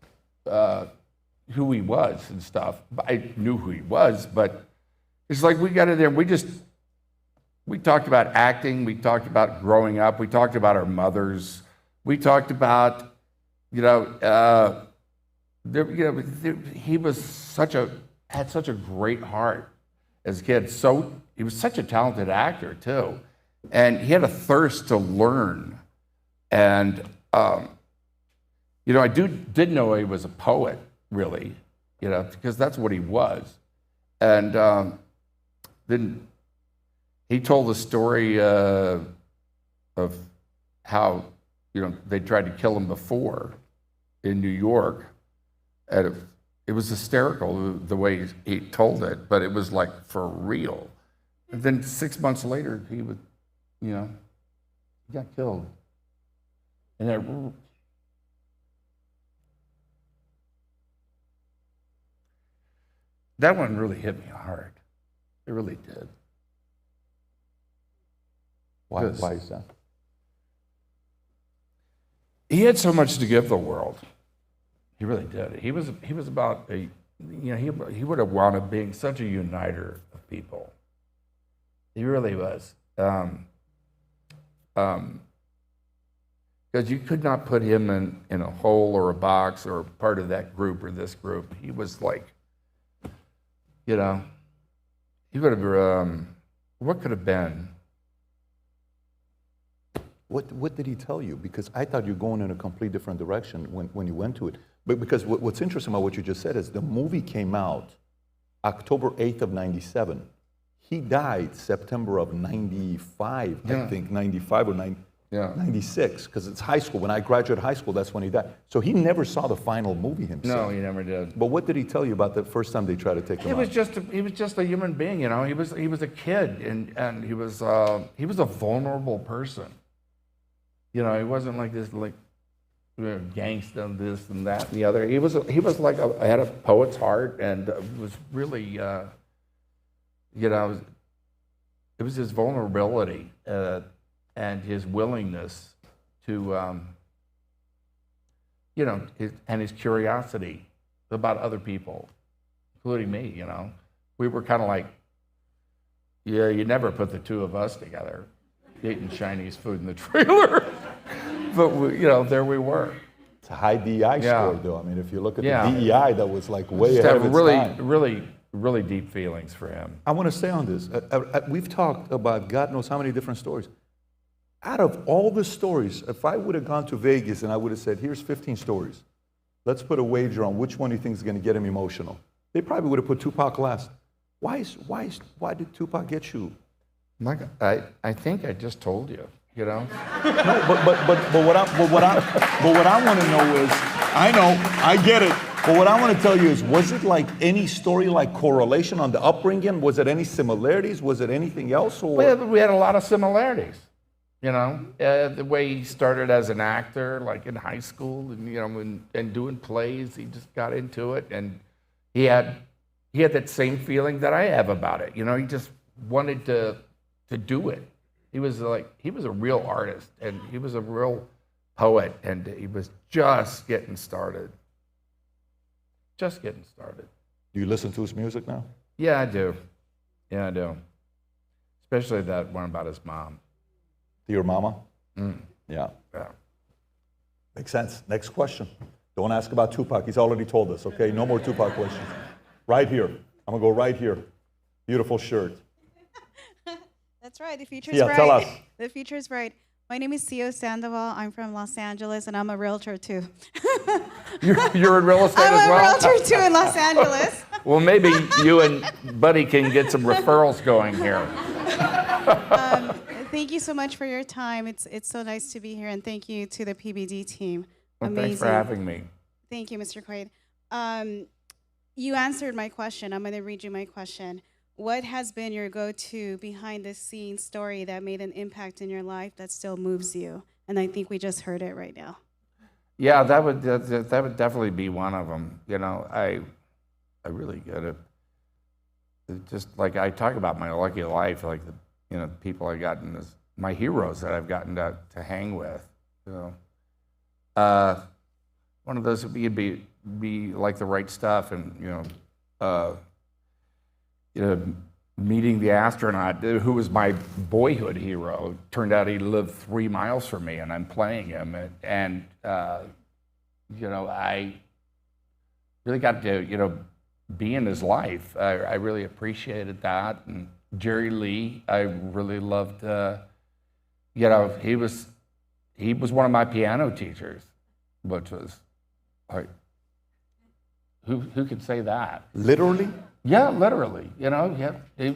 who he was and stuff. I knew who he was, but it's like we got in there, we talked about acting, we talked about growing up, we talked about our mothers, we talked about, he was had such a great heart as a kid. So he was such a talented actor too, and he had a thirst to learn. And I did know he was a poet, really, because that's what he was. And then. He told the story of how, they tried to kill him before in New York. And it was hysterical the way he told it, but it was like for real. And then 6 months later, he got killed. And that one really hit me hard. It really did. Why is that? He had so much to give the world. He really did. He was about he would have wound up being such a uniter of people. He really was. Because you could not put him in a hole or a box or part of that group or this group. He was like, he would have, what could have been? What did he tell you? Because I thought you were going in a completely different direction when you went to it. But because what's interesting about what you just said is the movie came out October 8th of 97. He died September of 95, I think, 95 or 96, because it's high school. When I graduated high school, that's when he died. So he never saw the final movie himself. No, he never did. But what did he tell you about the first time they tried to take him out? He was just a human being, He was a kid, and he was a vulnerable person. He wasn't like this, gangsta and this and that and the other. He was like had a poet's heart, and was really, it was his vulnerability and his willingness to, and his curiosity about other people, including me. We were kind of like, you never put the two of us together, eating Chinese food in the trailer. But there we were. It's a high DEI score, though. I mean, if you look at the DEI, that was like way Just ahead have of its really, time. really, really deep feelings for him. I want to stay on this. We've talked about God knows how many different stories. Out of all the stories, if I would have gone to Vegas and I would have said, here's 15 stories, let's put a wager on which one you think is going to get him emotional, they probably would have put Tupac last. Why did Tupac get you? I think I just told you. No, but what I want to know is, I get it. But what I want to tell you is, was it like any story, like correlation on the upbringing? Was it any similarities? Was it anything else? Or? We had a lot of similarities. The way he started as an actor, like in high school, and doing plays, he just got into it, and he had that same feeling that I have about it. He just wanted to do it. He was a real artist, and he was a real poet, and he was just getting started. Just getting started. Do you listen to his music now? Yeah, I do. Especially that one about his mom. To your mama? Yeah. Makes sense. Next question. Don't ask about Tupac. He's already told us, okay? No more Tupac questions. Right here. I'm going to go right here. Beautiful shirt. That's right. The future's bright. Tell us. The future's bright. My name is Sio Sandoval. I'm from Los Angeles, and I'm a realtor too. You're in real estate as well? I'm a realtor too in Los Angeles. Well, maybe you and Buddy can get some referrals going here. Thank you so much for your time. It's so nice to be here, and thank you to the PBD team. Well, Amazing. thanks for having me. Thank you, Mr. Quaid. You answered my question. I'm going to read you my question. What has been your go-to behind-the-scenes story that made an impact in your life that still moves you? And I think we just heard it right now. Yeah, that would definitely be one of them. I really get it. Just like I talk about my lucky life, like the people I gotten as my heroes that I've gotten to hang with. One of those would be like The Right Stuff, and meeting the astronaut who was my boyhood hero. Turned out he lived 3 miles from me, and I'm playing him, and I really got to be in his life. I really appreciated that. And Jerry Lee, I really loved. He was one of my piano teachers, which was like, who could say that? Literally? Yeah, literally. The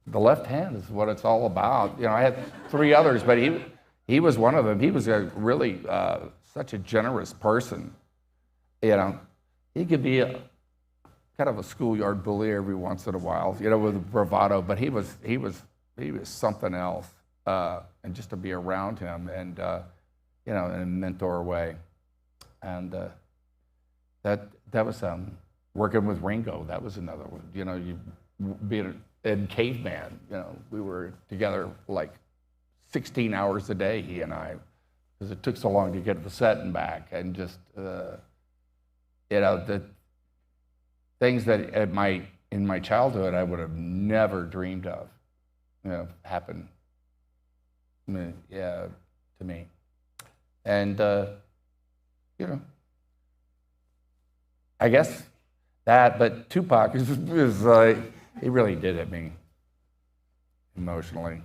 left hand is what it's all about. I had 3 others, but he was one of them. He was a really such a generous person. He could be kind of a schoolyard bully every once in a while, with bravado. But he was something else, and just to be around him, and in a mentor way, and that was working with Ringo. That was another one. You being in Caveman. We were together like 16 hours a day, he and I, because it took so long to get to the set and back, and just the things that in my childhood I would have never dreamed of, happened, to me, and I guess that. But Tupac is he really did hit me emotionally.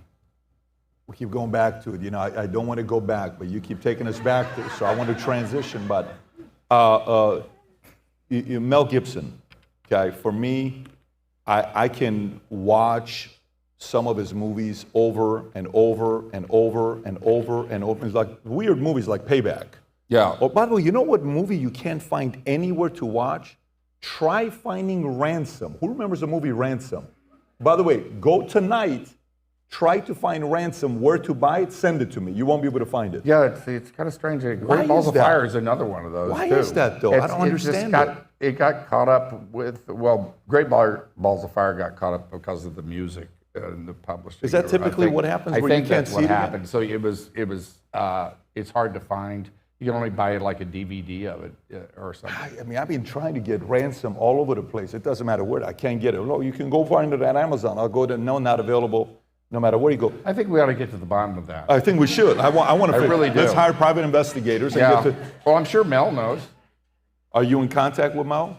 We keep going back to it. I don't want to go back, but you keep taking us back to, so I want to transition. But Mel Gibson, okay, for me, I can watch some of his movies over and over and over and over and over. It's like weird movies like Payback. Yeah. Oh, by the way, you know what movie you can't find anywhere to watch? Try finding Ransom. Who remembers the movie Ransom? By the way, go tonight Try to find Ransom, where to buy it, send it to me. You won't be able to find it. Yeah, it's kind of strange. Why Great Balls is of that? Fire is another one of those. Why too. is that, though? I don't understand it. It got caught up with, well, Great Balls of Fire got caught up because of the music and the publishing. Is that typically what happens I where you think can't that's see what it again? happened. So it's hard to find. You can only buy like a DVD of it or something. I mean, I've been trying to get Ransom all over the place. It doesn't matter where. I can't get it. No, you can go find it at Amazon. I'll go to no, not available, no matter where you go. I think we ought to get to the bottom of that. I think we should. I want to. I really do. Let's hire private investigators. And Yeah. get to, Well, I'm sure Mel knows. are you in contact with Mel?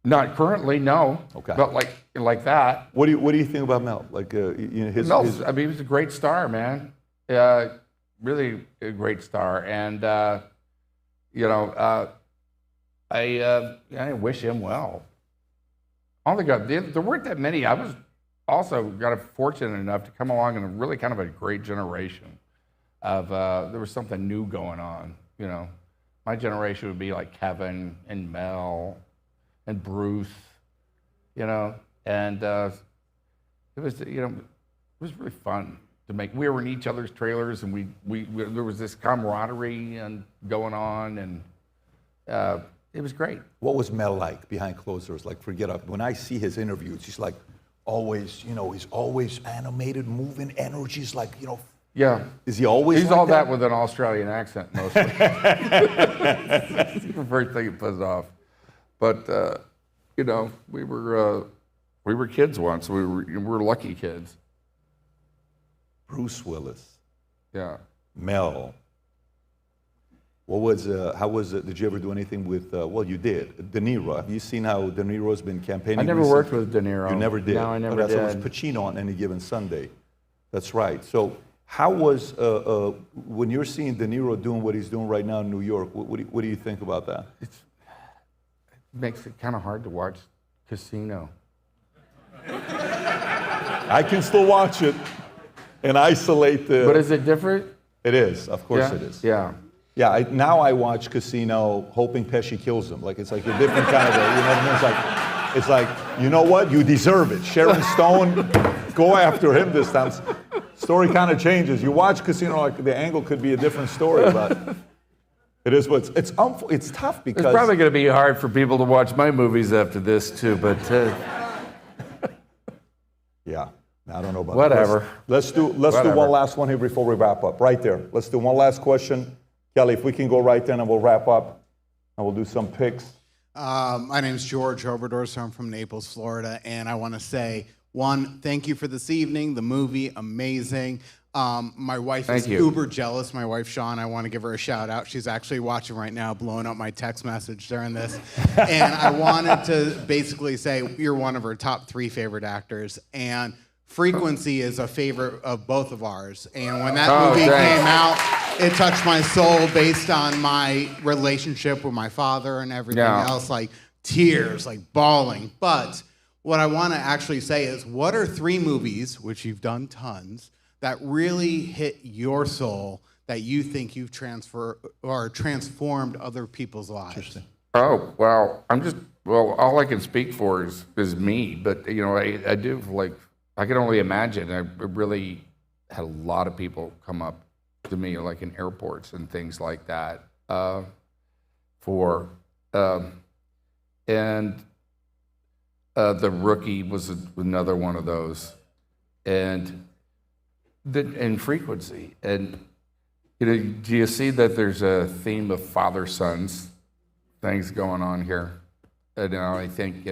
Not currently, no. Okay. But like that. What do you think about Mel? Like his. I mean, he was a great star, man. Really a great star, and I wish him well. I don't think there weren't that many. I was also fortunate enough to come along in a really kind of a great generation of there was something new going on. My generation would be like Kevin and Mel and Bruce, and it was really fun to make. We were in each other's trailers, and we there was this camaraderie and going on, and it was great. What was Mel like behind closed doors? Like, when I see his interviews, he's like always, he's always animated, moving, energies, like, Yeah. Is he always He's like all that with an Australian accent, mostly. That's the first thing that puts off. But, we were kids once. We were lucky kids. Bruce Willis, Yeah. Mel. What was, how was it? Did you ever do anything with, well, you did, De Niro. Have you seen how De Niro's been campaigning? I never recently? worked with De Niro. You never did? No, I never But did. that's almost Pacino on Any Given Sunday. That's right. So how was, when you're seeing De Niro doing what he's doing right now in New York, what do you think about that? It makes it kind of hard to watch Casino. I can still watch it and isolate the... But is it different? It is, of course Yeah? it is. Yeah. Yeah, now I watch Casino hoping Pesci kills him. Like, it's like a different kind of, you know what I mean? It's like, you know what? You deserve it. Sharon Stone, go after him this time. Story kind of changes. You watch Casino, like the angle could be a different story, but it is what it's tough because... It's probably going to be hard for people to watch my movies after this, too, but... Yeah, I don't know about Whatever. that. Let's do one last one here before we wrap up. Right there. Let's do one last question. Kelly, if we can go right there and we'll wrap up and we'll do some picks. My name's George Oberdorf. I'm from Naples, Florida, and I want to say, one, thank you for this evening. The movie, amazing. My wife is uber jealous. My wife, Sean, I want to give her a shout out. She's actually watching right now, blowing up my text message during this. And I wanted to basically say you're one of her top 3 favorite actors. And Frequency is a favorite of both of ours. And when that movie came out, it touched my soul based on my relationship with my father and everything else, like tears, like bawling. But what I want to actually say is, what are 3 movies, which you've done tons, that really hit your soul that you think you've transformed other people's lives? Oh, well, all I can speak for is me, but, I do, like, I can only imagine. I really had a lot of people come up to me, like in airports and things like that, and The Rookie was another one of those, and Frequency. And, do you see that there's a theme of father-sons things going on here? And I think,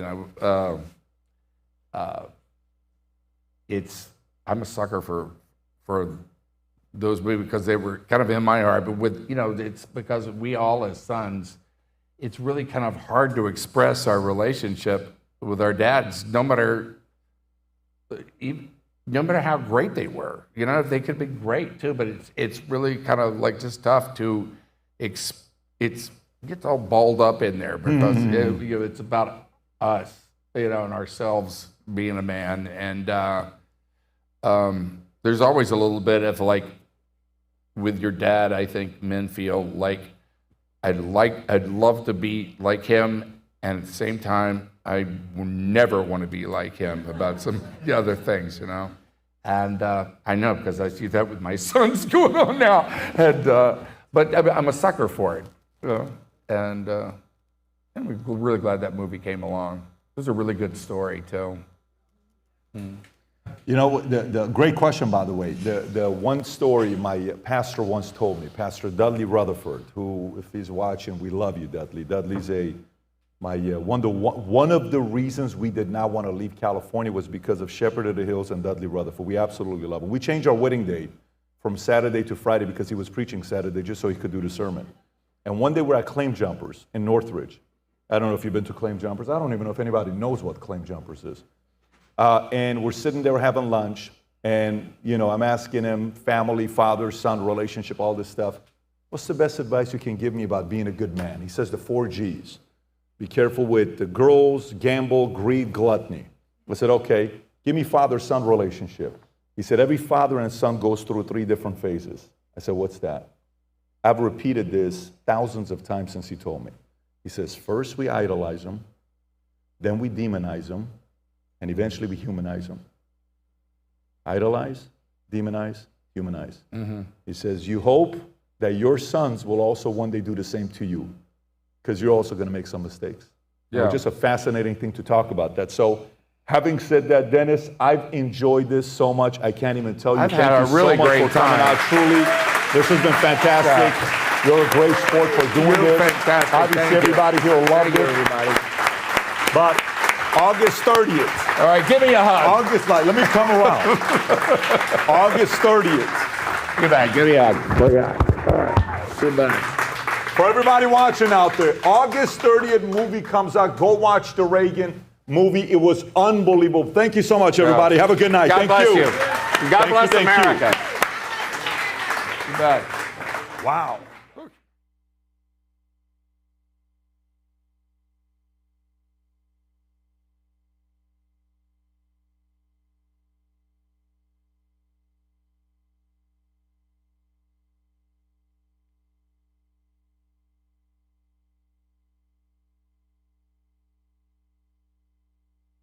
I'm a sucker for those movies because they were kind of in my heart. But it's because we all as sons, it's really kind of hard to express our relationship with our dads, no matter how great they were. They could be great too, but it's really kind of like just tough to it gets all balled up in there because it's about us, and ourselves being a man, and there's always a little bit of like with your dad. I think men feel like I'd love to be like him, and at the same time I never want to be like him about some other things, And I know because I see that with my sons going on now. And, but I'm a sucker for it. And we're really glad that movie came along. It was a really good story, too. You know, the great question, by the way. The one story my pastor once told me, Pastor Dudley Rutherford, who, if he's watching, we love you, Dudley. Dudley's one of the reasons we did not want to leave California was because of Shepherd of the Hills and Dudley Rutherford. We absolutely love him. We changed our wedding date from Saturday to Friday because he was preaching Saturday just so he could do the sermon. And one day we're at Claim Jumpers in Northridge. I don't know if you've been to Claim Jumpers. I don't even know if anybody knows what Claim Jumpers is. And we're sitting there having lunch, and I'm asking him, family, father, son, relationship, all this stuff. What's the best advice you can give me about being a good man? He says the 4 G's. Be careful with the girls, gamble, greed, gluttony. I said, okay, give me father-son relationship. He said, every father and son goes through 3 different phases. I said, what's that? I've repeated this thousands of times since he told me. He says, first we idolize them, then we demonize them, and eventually we humanize them. Idolize, demonize, humanize. Mm-hmm. He says, you hope that your sons will also one day do the same to you, because you're also going to make some mistakes. Yeah. Just a fascinating thing to talk about that. So, having said that, Dennis, I've enjoyed this so much. I can't even tell you. I've had a really great time. Coming out. Truly, this has been fantastic. Yeah. You're a great sport for doing this. Fantastic. Obviously, everybody here will love it. Everybody. But August 30th. All right, give me a hug. Let me come around. August 30th. Give me a hug. All right. Goodbye. For everybody watching out there, August 30th movie comes out. Go watch the Reagan movie. It was unbelievable. Thank you so much, everybody. Have a good night. God bless you. God bless America. You bet. Wow.